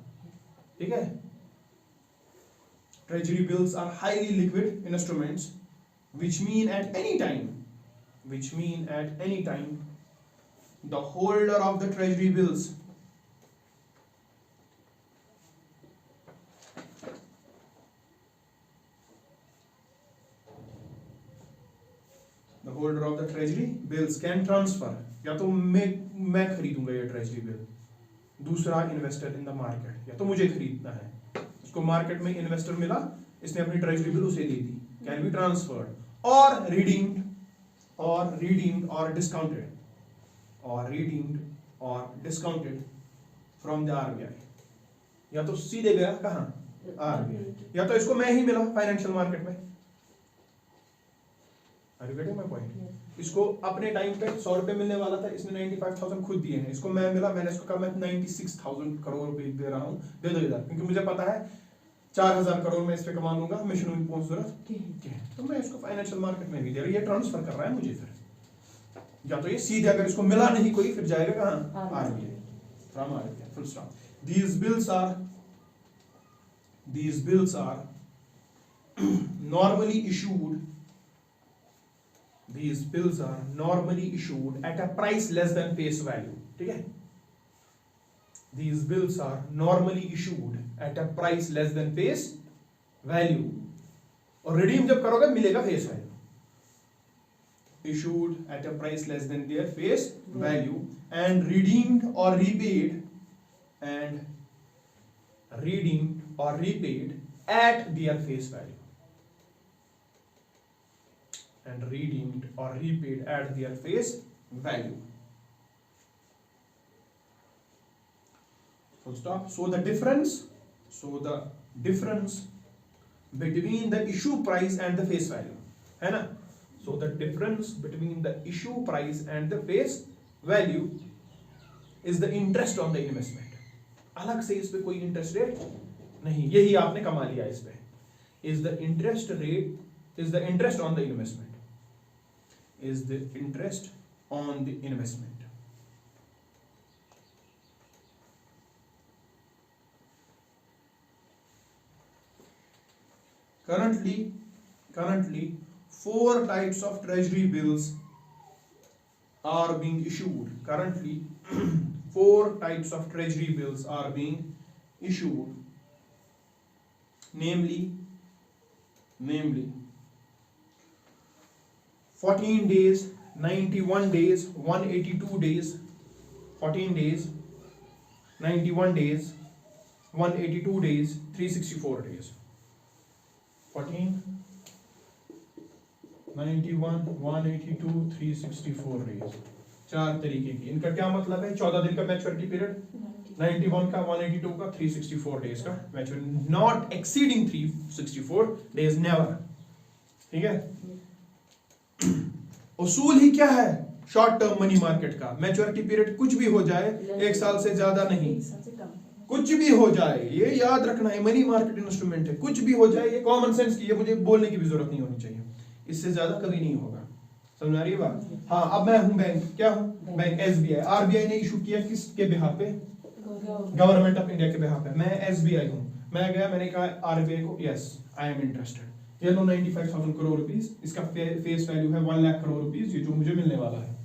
ठीक है। Treasury bills are highly liquid instruments, which mean at any time, the holder of the treasury bills can transfer, या तो मैं खरीदूंगा ये ट्रेजरी बिल, दूसरा इन्वेस्टर इन द मार्केट, या तो मुझे खरीदना है, उसको मार्केट में इन्वेस्टर मिला, इसने अपनी ट्रेजरी बिल उसे दे दी, कैन बी ट्रांसफर्ड और रिडीम्ड और डिस्काउंटेड फ्रॉम द आरबीआई। या तो सीधे गया कहां, आरबीआई, या तो इसको मैं ही मिला फाइनेंशियल मार्केट में। Are you getting my point? इसको अपने टाइम पे 100 रुपए मिलने वाला था, इसने 95,000 खुद दिए हैं, इसको मैं मिला, मैंने इसको कहा मैं 96,000 करोड़ रुपए दे रहा हूं, दे दो इधर, क्योंकि मुझे पता है 4,000 करोड़ में इस पे कमा लूंगा, मिशन में पहुंच जरूरत, तो मैं इसको फाइनेंशियल मार्केट में भी दे रहा हूं, ये ट्रांसफर कर रहा है मुझे। फिर या तो ये सीधे, अगर इसको मिला नहीं कोई, फिर जाएगा कहां, RBI, from RBI, full stop. These bills are normally issued at a price less than face value, ठीक है? These bills are normally issued at a price less than face value, और redeem जब करोगे मिलेगा face value, issued at a price less than their face value and redeemed or repaid at their face value, and redeemed or repaid at their face value. Full stop. So the difference between the issue price and the face value, है ना? So the difference between the issue price and the face value is the interest on the investment. अलग से इस पे कोई interest rate नहीं, यही आपने कमा लिया इस पे। Is the interest on the investment. Is the interest on the investment. Currently 4 types of treasury bills are being issued. Currently 4 types of treasury bills are being issued, namely 14 days, 91 days, 182 days, 14 days, 91 days, 182 days, 364 days. 14, 91, 182, 364 days. 4 तरीके की। इनका क्या मतलब है? 14 दिन का maturity period, 91 का, 182 का, 364 डेज का maturity, not exceeding 364 days, never, ठीक है? उसूल ही क्या है शॉर्ट टर्म मनी मार्केट का? मैच्योरिटी पीरियड कुछ भी हो जाए, 1 साल से ज्यादा नहीं, कुछ भी हो जाए, ये याद रखना है, मनी मार्केट इंस्ट्रूमेंट है, कुछ भी हो जाए, ये कॉमन सेंस की, ये मुझे बोलने की भी जरूरत नहीं होनी चाहिए, इससे ज्यादा कभी नहीं होगा। समझ आ रही है बात? हाँ, अब मैं हूं बैंक, क्या हूं? Bank SBI. आरबीआई ने इशू किया किसके बिहाफ पे? गवर्नमेंट ऑफ इंडिया के बिहाफ पे। मैं एसबीआई हूं, मैं गया, मैंने कहा आरबीआई को, यस आई एम इंटरेस्टेड, ये लो 95,000 करोड़ रुपीस, इसका फेस वैल्यू है 1 लाख करोड़ रुपीस, ये जो मुझे मिलने वाला है,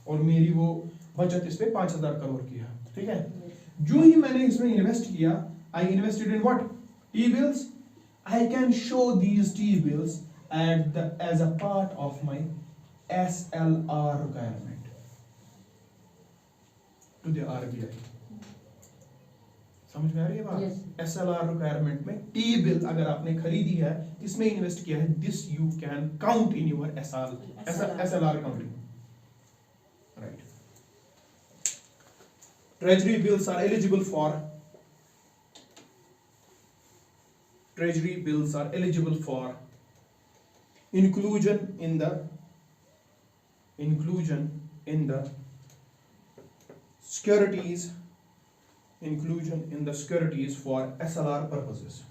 और मेरी वो बचत इस पे 5,000 करोड़ की है, ठीक है? जो ही मैंने इसमें इन्वेस्ट किया, I invested in what? T bills. I can show these T bills as a part of my SLR requirement to the RBI. समझ में आ रही है बात? Yes. SLR रिक्वायरमेंट में टी बिल अगर आपने खरीदी है, इसमें इन्वेस्ट किया है, this you can count in your SLR accounting, right? Treasury bills are eligible for inclusion in the securities for SLR purposes,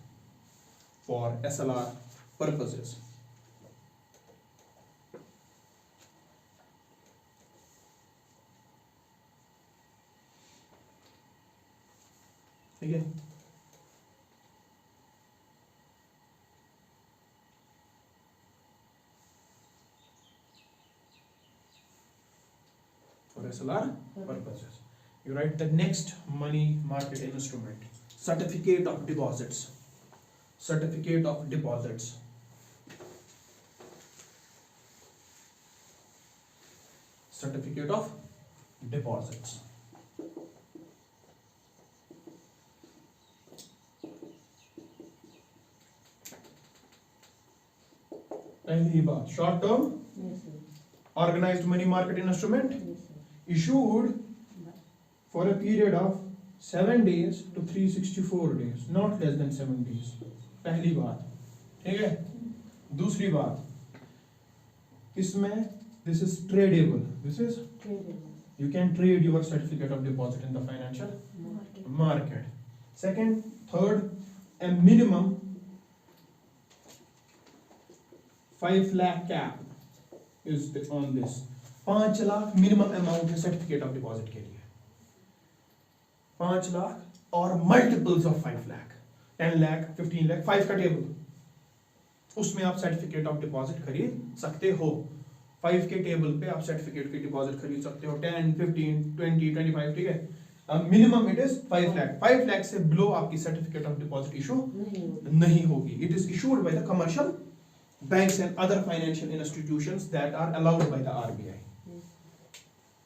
ठीक है? For SLR purposes. You write the next money market instrument, certificate of deposits. Certificate of deposits. Certificate of deposits. पहली बात, short term Yes, sir. Organised money market instrument Yes, sir. issued for a period of 7 days to 364 days, not less than 7 days. पहली बात, ठीक है। दूसरी बात, इसमें this is tradable. This is Tradable. you can trade your certificate of deposit in the financial Market. market. Second, third, a minimum 5 lakh cap is on this. 5 lakh minimum amount है certificate of deposit के लिए, 5 लाख और multiples of 5 lakh, 10 lakh, 15 lakh, 5 का table, उसमें आप certificate of deposit खरीद सकते हो। 5 के टेबल पे आप सर्टिफिकेट की डिपॉजिट खरीद सकते हो, 10, 15, 20, 25, ठीक है। Minimum it is 5 lakh. 5 lakh से बिलो आपकी सर्टिफिकेट ऑफ डिपॉजिट इशू नहीं होगी। It is issued by the commercial banks and other financial institutions that are allowed by the RBI.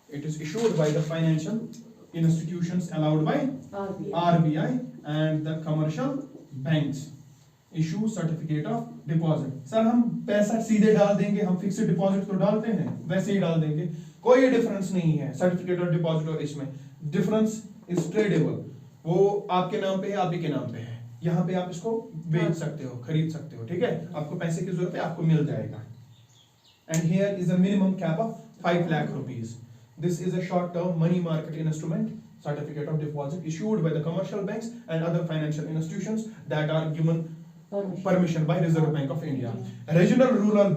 It is issued by the financial institutions allowed by RBI and the commercial banks issue certificate of deposit. Sir हम पैसा सीधे डाल देंगे, हम fixed deposit तो डालते हैं वैसे ही डाल देंगे, कोई डिफरेंस नहीं है सर्टिफिकेट ऑफ डिपॉजिट और इसमें। डिफरेंस इज ट्रेडेबल, वो आपके नाम पे है, आप ही के नाम पे है, यहाँ पे आप इसको बेच सकते हो, खरीद सकते हो, ठीक है। आपको पैसे की जरूरत है, आपको मिल जाएगा। And here is a minimum cap of 5 lakh rupees. This is a short term money market instrument certificate of deposit issued by the commercial banks and other financial institutions that are given permission by Reserve Bank of India. Regional rural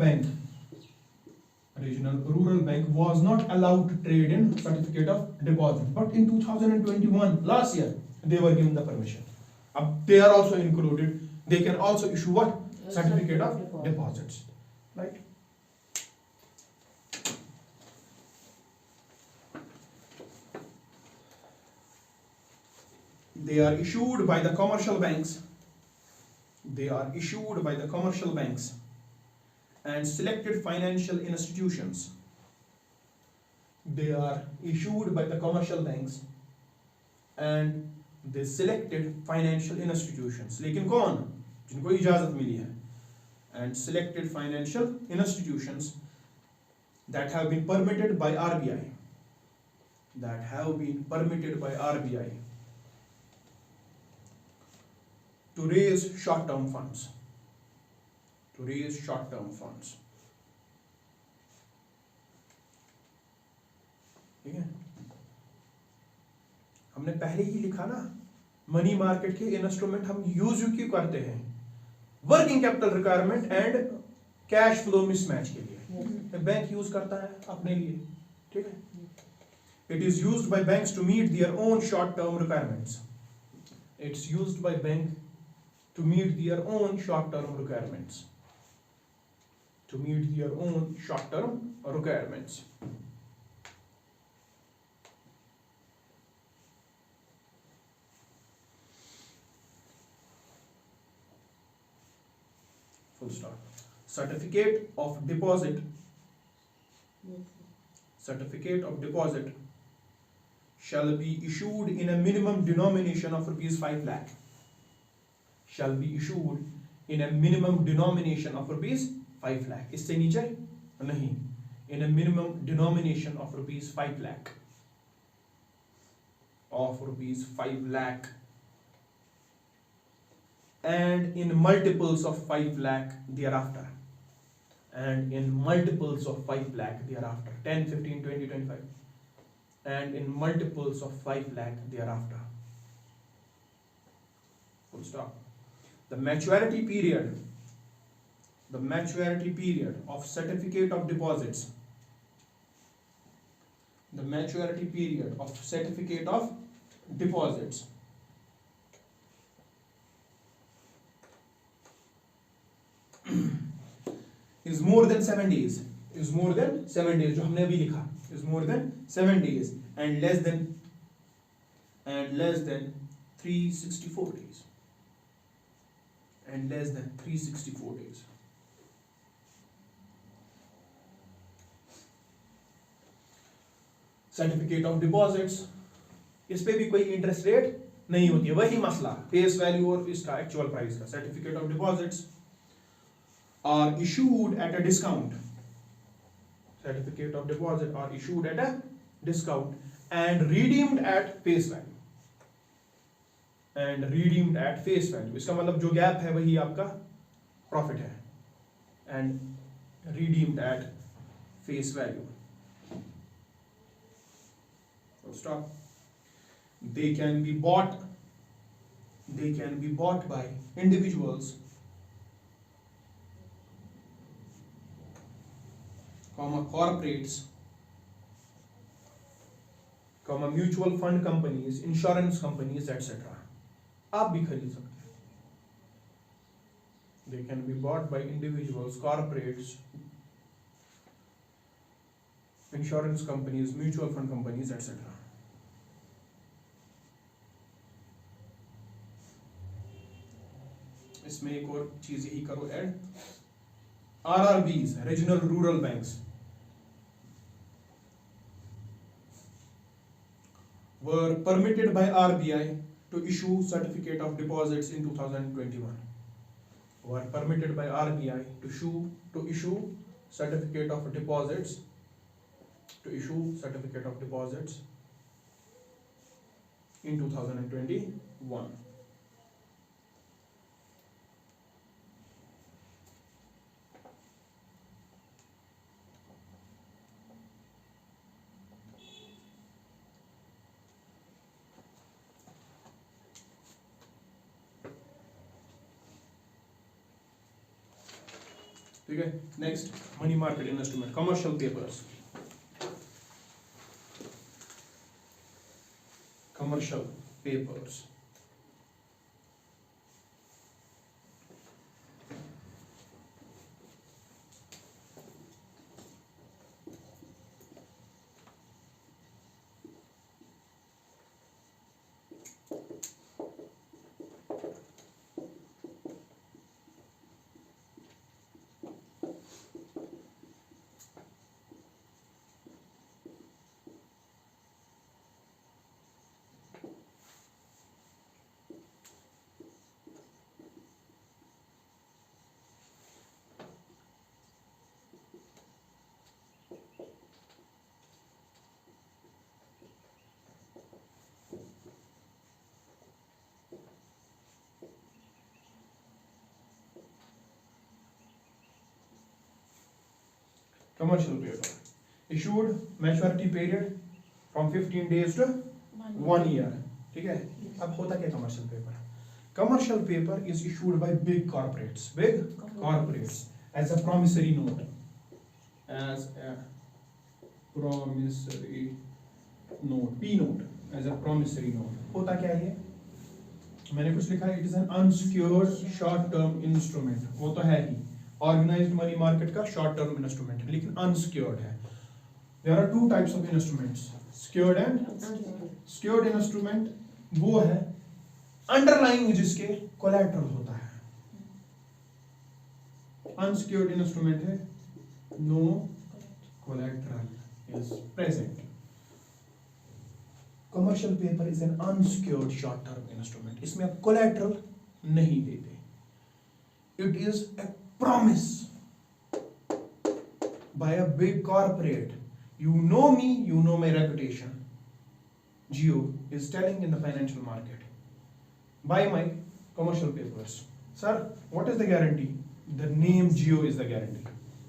bank was not allowed to trade in certificate of deposit, but in 2021 last year they were given the permission. They are also included. They can also issue what? Certificate of deposits, right? They are issued by the commercial banks. They are issued by the commercial banks and selected financial institutions. They are issued by the commercial banks and the selected financial institutions. लेकिन कौन? जिनको इजाजत मिली है। And selected financial institutions that have been permitted by RBI. That have been permitted by RBI to raise short-term funds. To raise short-term funds. ठीक है? हमने पहले ही लिखा ना, मनी मार्केट के इंस्ट्रूमेंट हम यूज क्यों करते हैं? Working capital requirement and cash flow mismatch के लिए बैंक यूज करता है अपने लिए, ठीक है। It is used by banks to meet their own short term requirements. It's used by bank to meet their own short term requirements. To meet their own short term requirements. Full stop. Certificate of deposit. Certificate of deposit shall be issued in a minimum denomination of rupees 5 lakh. Shall be issued in a minimum denomination of rupees 5 lakh. इससे नीचे नहीं. In a minimum denomination of rupees 5 lakh. Of rupees 5 lakh. And in multiples of 5 lakh thereafter. And in multiples of 5 lakh thereafter. 10, 15, 20, 25. And in multiples of 5 lakh thereafter. Full stop. The maturity period of certificate of deposits. The maturity period of certificate of deposits is more than 7 days. Is more than 7 days. जो हमने अभी लिखा is more than 7 days and less than 364 days. And less than 364 days. Certificate of deposits, इस पे भी कोई interest rate नहीं होती है, वही मसला फेस वैल्यू और इसका एक्चुअल प्राइस का। Certificate of deposits are issued at a discount. Certificate of deposit are issued at a discount and redeemed at face value. And redeemed at face value. इसका मतलब जो गैप है वही आपका profit है. And redeemed at face value. So stop. They can be bought by individuals, corporates, mutual fund companies, insurance companies, etc. आप भी खरीद सकते हैं. They can be bought by individuals, corporates, insurance companies, mutual fund companies, etc. इसमें एक और चीज यही करो add. RRBs, regional rural banks, were permitted by RBI to issue certificate of deposits in 2021. Were permitted by RBI to issue certificate of deposits in 2021. ठीक है. Next money market investment, commercial papers. Commercial papers. Commercial paper issued maturity period from 15 days to 1 year. ठीक है. अब होता क्या commercial paper? Commercial paper is issued by big corporates as a promissory note. P note, as a promissory note. होता क्या है ये? मैंने कुछ लिखा है, it is an unsecured short term instrument. वो तो है ही. Organized money market का short term instrument है, लेकिन unsecured है. There are two types of instruments, secured and secured instrument. वो है underlying जिसके collateral होता है. Unsecured instrument है no collateral is present. Commercial paper is an unsecured short term instrument. इसमें आप collateral नहीं देते. It is a promise by a big corporate. You know me, you know my reputation. Jio is telling in the financial market, buy my commercial papers. Sir, what is the guarantee? The name Jio is the guarantee.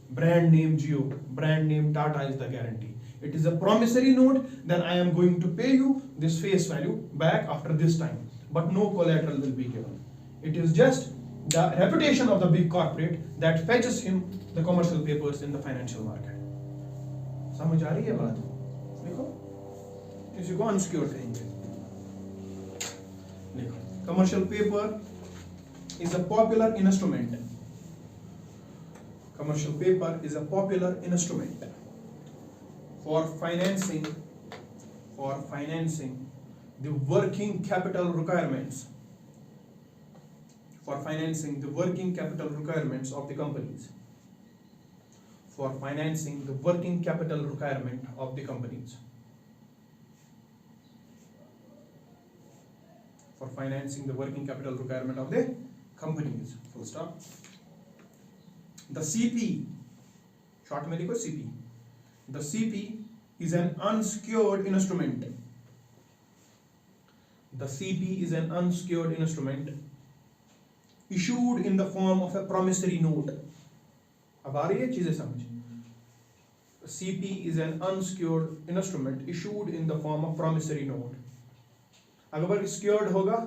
Brand name Jio, brand name Tata is the guarantee. It is a promissory note, then I am going to pay you this face value back after this time, but no collateral will be given. It is just the reputation of the big corporate that fetches him the commercial papers in the financial market. समझ आ रही है बात? देखो, इसी को unsecured कहेंगे. देखो, commercial paper is a popular instrument. Commercial paper is a popular instrument for financing the working capital requirements. For financing the working capital requirements of the companies. For financing the working capital requirement of the companies. For financing the working capital requirement of the companies. Full stop. The CP, short में लिखो CP, the CP is an unsecured instrument. The CP is an unsecured instrument issued in the form of a promissory note. अब आ रही है चीजें समझ. CP is an unsecured instrument issued in the form of promissory note. अगर secured होगा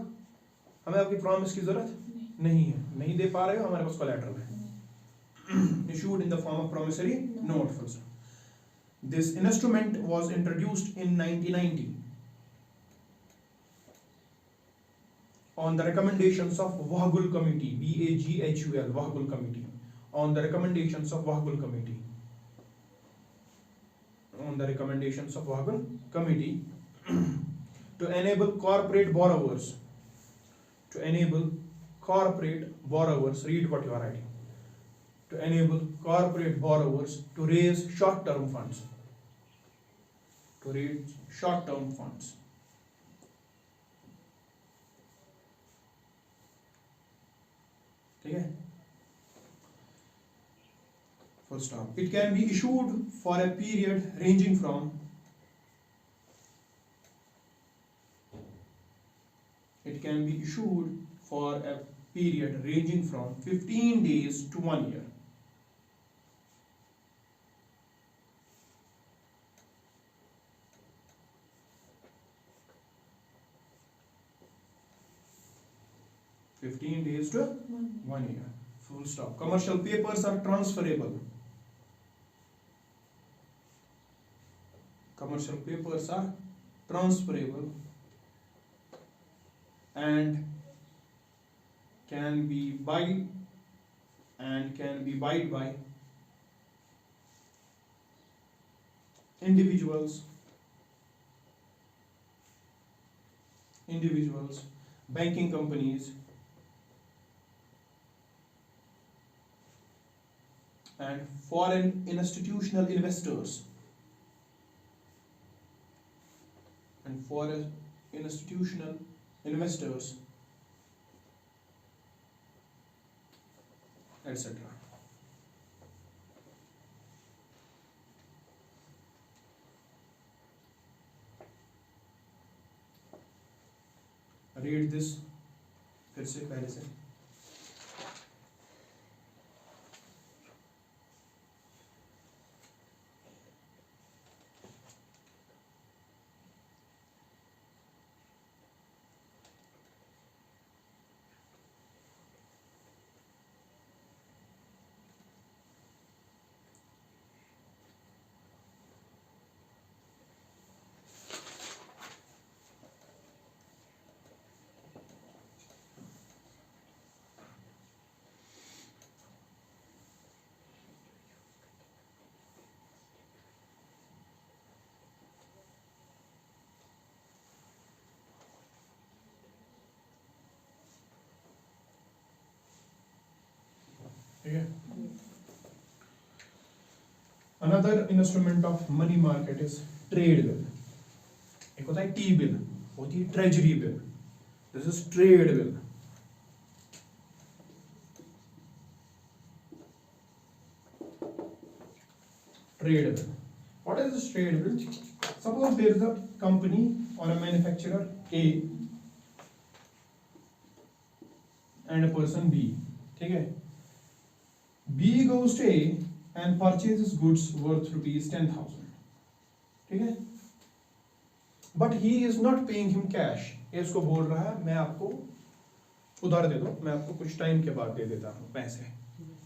हमें आपकी promise की जरूरत नहीं है, नहीं दे पा रहे हो, हमारे पास कोलैटरल है. Issued in the form of promissory note. This instrument was introduced in 1990 on the recommendations of Wahgul Committee, WAGHUL, Wahgul Committee, on the recommendations of Wahgul Committee, on the recommendations of Wahgul Committee to enable corporate borrowers, read what you are writing, to enable corporate borrowers to raise short-term funds, ठीक है, full stop. It can be issued for a period ranging from 15 days to 1 year. One year. Full stop. Commercial papers are transferable. And can be bought by individuals, banking companies, and foreign institutional investors, etc. Read this फिर से पहले से. Another instrument of money market is trade bill. एक होता है T bill, होती है treasury bill. This is trade bill. Trade bill. What is this trade bill? Suppose there is a company or a manufacturer A and a person B. ठीक है? B goes to A and purchases goods worth ₹10,000. ठीक है? But he is not paying him cash. ये उसको बोल रहा है मैं आपको उधार दे दो, मैं आपको कुछ टाइम के बाद दे देता हूँ पैसे,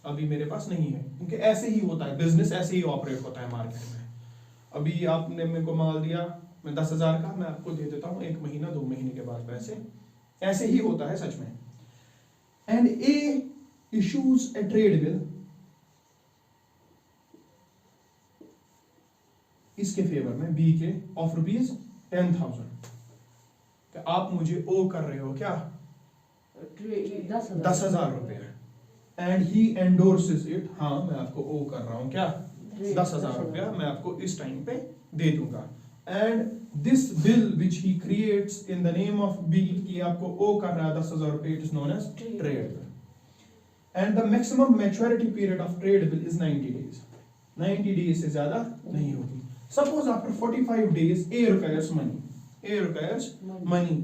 अभी मेरे पास नहीं है. क्योंकि ऐसे ही होता है, बिजनेस ऐसे ही ऑपरेट होता है मार्केट में. अभी आपने मेरे को माल दिया, मैं 10,000 का मैं आपको दे देता हूँ 1 महीना 2 महीने के बाद पैसे. ऐसे ही होता है सच में. And A issues a trade bill इसके फेवर में B के ऑफ ₹10,000. तो आप मुझे ओ कर रहे हो क्या 10,000 रुपए. एंड ही एंडोर्सेस इट, हाँ मैं आपको ओ कर रहा हूँ क्या 10,000 रुपया मैं आपको इस टाइम पे दे दूंगा. And this bill which he creates in the name of B, कि आपको ओ कर रहा है 10,000 रुपए, it is known as trade bill. And the maximum maturity period of trade bill is 90 days. 90 days से ज्यादा नहीं होगी. Suppose after 45 days A requires money. A requires money.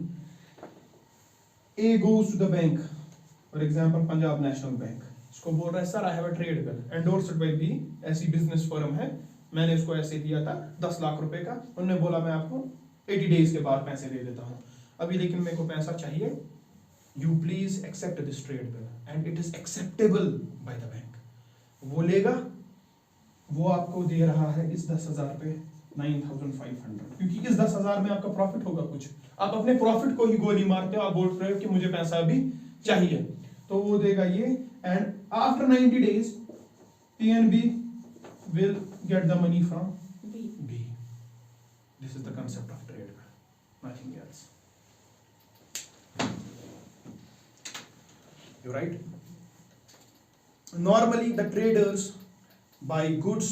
A goes to the bank. For example, Punjab National Bank. इसको बोल रहा है sir I have a trade bill endorsed by B. ऐसी business firm है, मैंने इसको ऐसे दिया था 10 लाख रुपए का. उन्होंने बोला मैं आपको 80 डेज के बाद पैसे दे देता हूँ. अभी लेकिन मेरे को पैसा चाहिए. You please accept this trade bill and it is acceptable by the bank. वो लेगा, वो आपको दे रहा है इस 10,000 पे 9,500, क्योंकि इस 10,000 में आपका प्रॉफिट होगा कुछ. आप अपने प्रॉफिट को ही गोली मारते हो. आप बोल रहे हो कि मुझे पैसा अभी चाहिए, तो वो देगा ये. And after 90 days PNB will get the money from B. This is the concept of trade, nothing else. You right? Normally the traders buy goods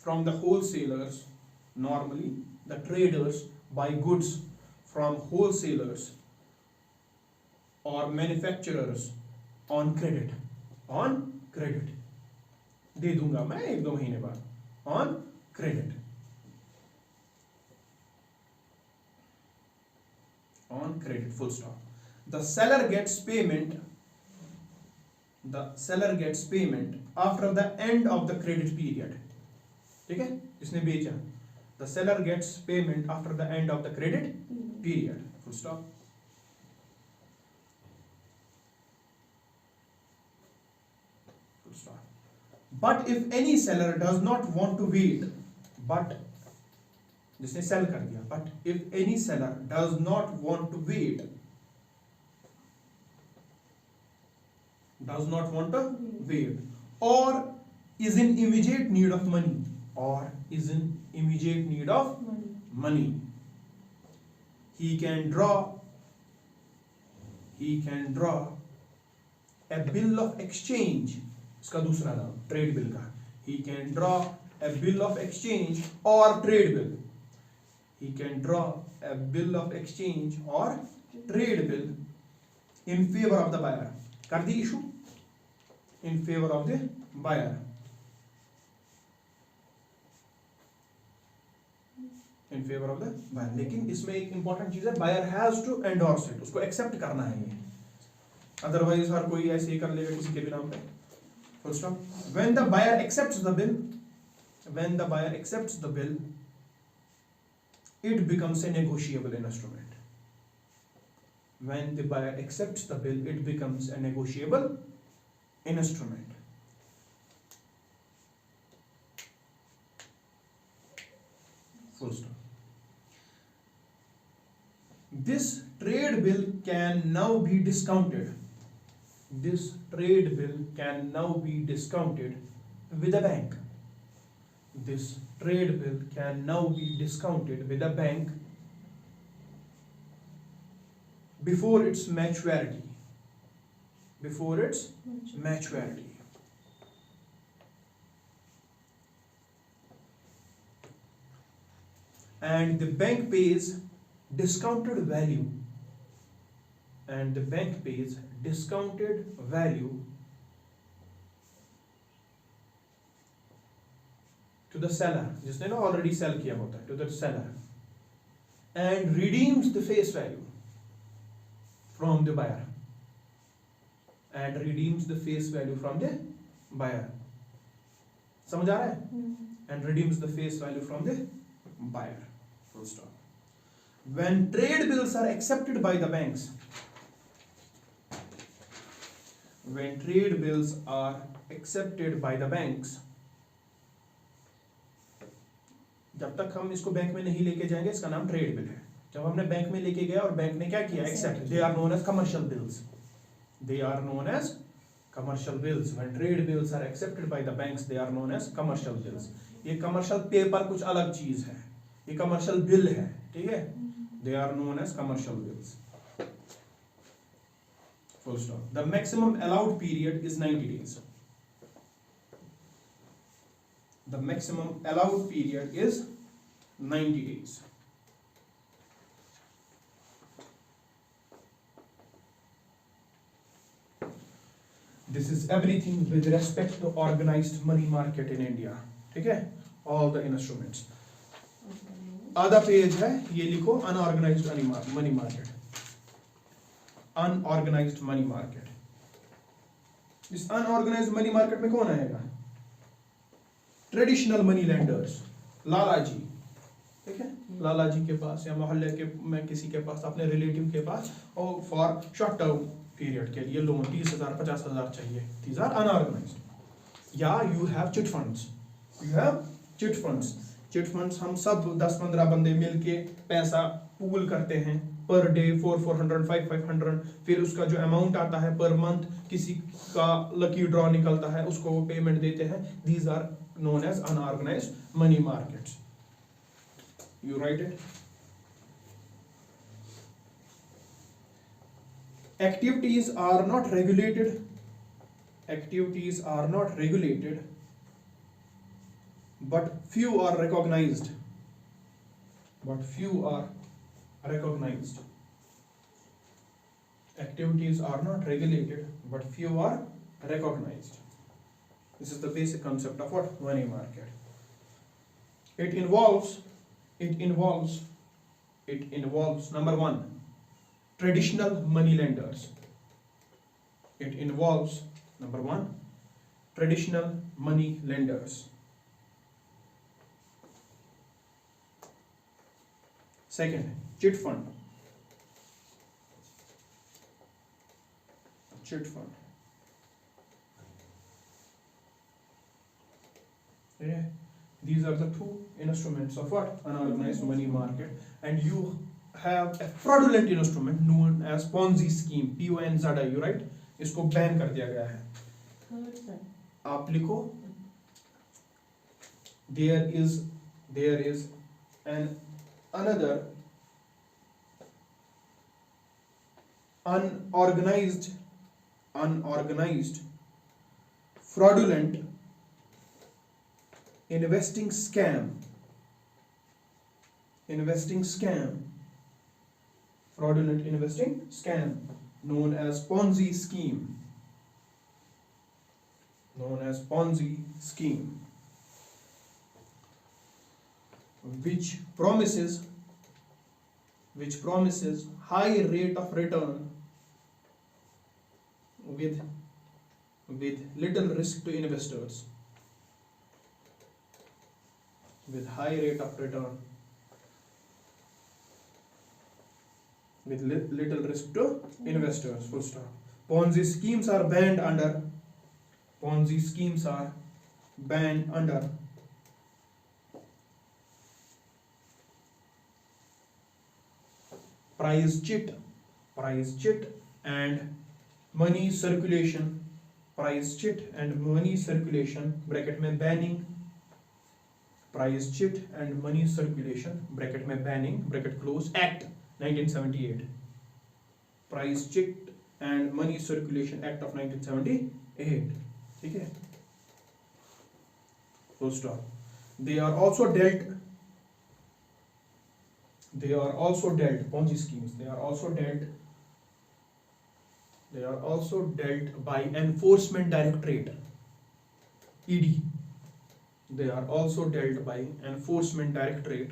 from the wholesalers. Normally the traders buy goods from wholesalers or manufacturers on credit. On credit. दे दूंगा मैं 1-2 महीने बाद. On credit. On credit, full stop. The seller gets payment. The seller gets payment after the end of the credit period. ठीक है, जिसने बेचा. The seller gets payment after the end of the credit period. Full stop. Full stop. But if any seller does not want to wait, but जिसने cell कर दिया, but if any seller does not want to wait, does not want to wait, or is in immediate need of money, or is in immediate need of money, he can draw a bill of exchange. इसका दूसरा नाम trade bill का. He can draw a bill of exchange or trade bill. He can draw a bill of exchange or trade bill in favor of the buyer. कर दी issue in favor of the buyer. In favor of the buyer. लेकिन इसमें एक important चीज है, buyer has to endorse it. उसको accept करना है ये, अदरवाइज हर कोई ऐसे ही कर लेगा किसी के भी नाम पे. Full stop. When the buyer accepts the bill, it becomes a negotiable instrument. When the buyer accepts the bill, it becomes a negotiable instrument. Full stop. This trade bill can now be discounted. This trade bill can now be discounted with a bank. This trade bill can now be discounted with a bank before its maturity. Before its maturity. And the bank pays discounted value. And the bank pays discounted value to the seller, जिसने ना already sell किया होता है, to the seller, and redeems the face value from the buyer. And redeems the face value from the buyer. समझ आ रहा है? And redeems the face value from the buyer. Full stop. When trade bills are accepted by the banks, when trade bills are accepted by the banks, जब तक हम इसको bank में नहीं लेके जाएंगे इसका नाम ट्रेड बिल है. जब हमने बैंक में लेके गया और बैंक ने क्या किया, accept, they are known as commercial bills. They are known as commercial bills. When trade bills are accepted by the banks, they are known as commercial bills. ये commercial paper कुछ अलग चीज है, ये commercial bill है, ठीक है? They are known as commercial bills. Full stop. The maximum allowed period is 90 days. The maximum allowed period is 90 days. This is is everything with respect to organized money market in India. ठीक है, all the instruments. आधा page है, ये लिखो unorganized money market. Unorganized money market. इस unorganized money market में कौन आएगा? ट्रेडिशनल मनी लेंडर्स, लाला जी, ठीक है, लाला जी के पास या मोहल्ले के में किसी के पास, अपने रिलेटिव के पास, और फॉर शॉर्ट टर्म पीरियड के लिए लोन 30,000 50,000 चाहिए. These are unorganised. या you have chit funds, you have chit funds. Chit funds हम सब 10-15 बंदे मिलके पैसा पूल करते हैं पर डे 400 500, फिर उसका जो अमाउंट आता है पर मंथ, किसी का लकी ड्रॉ निकलता है, उसको वो पेमेंट देते हैं. These are known as unorganized money markets. You write it. Activities are not regulated. Activities are not regulated, but few are recognized. But few are recognized. Activities are not regulated, but few are recognized. This is the basic concept of what? Money market. It involves number one, traditional money lenders. It involves number one, traditional money lenders. Second, chit fund. Chit fund. Yeah. These are the two instruments of what? Unorganized money market. And you have a fraudulent instrument known as Ponzi scheme, PONZI, right? इसको ban कर दिया गया है. Third one. आप लिखो, there is another unorganized fraudulent investing scam, fraudulent investing scam known as Ponzi scheme, which promises high rate of return with little risk to investors. With high rate of return with little risk to investors. Full stop. Ponzi schemes are banned under price chit and money circulation. Price chit and money circulation bracket में banning. Price chit and money circulation bracket में banning bracket close Act 1978. Price chit and money circulation Act of 1978. ठीक है, full stop. They are also dealt Ponzi schemes. They are also dealt by Enforcement Directorate, ED. They are also dealt by Enforcement Directorate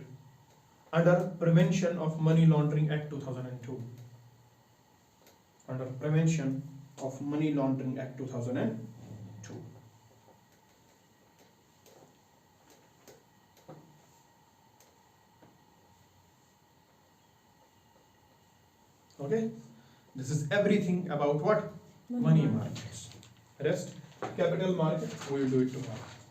under Prevention of Money Laundering Act 2002. Under Prevention of Money Laundering Act 2002. Okay, this is everything about what? Money markets. Rest, capital market, we will do it tomorrow.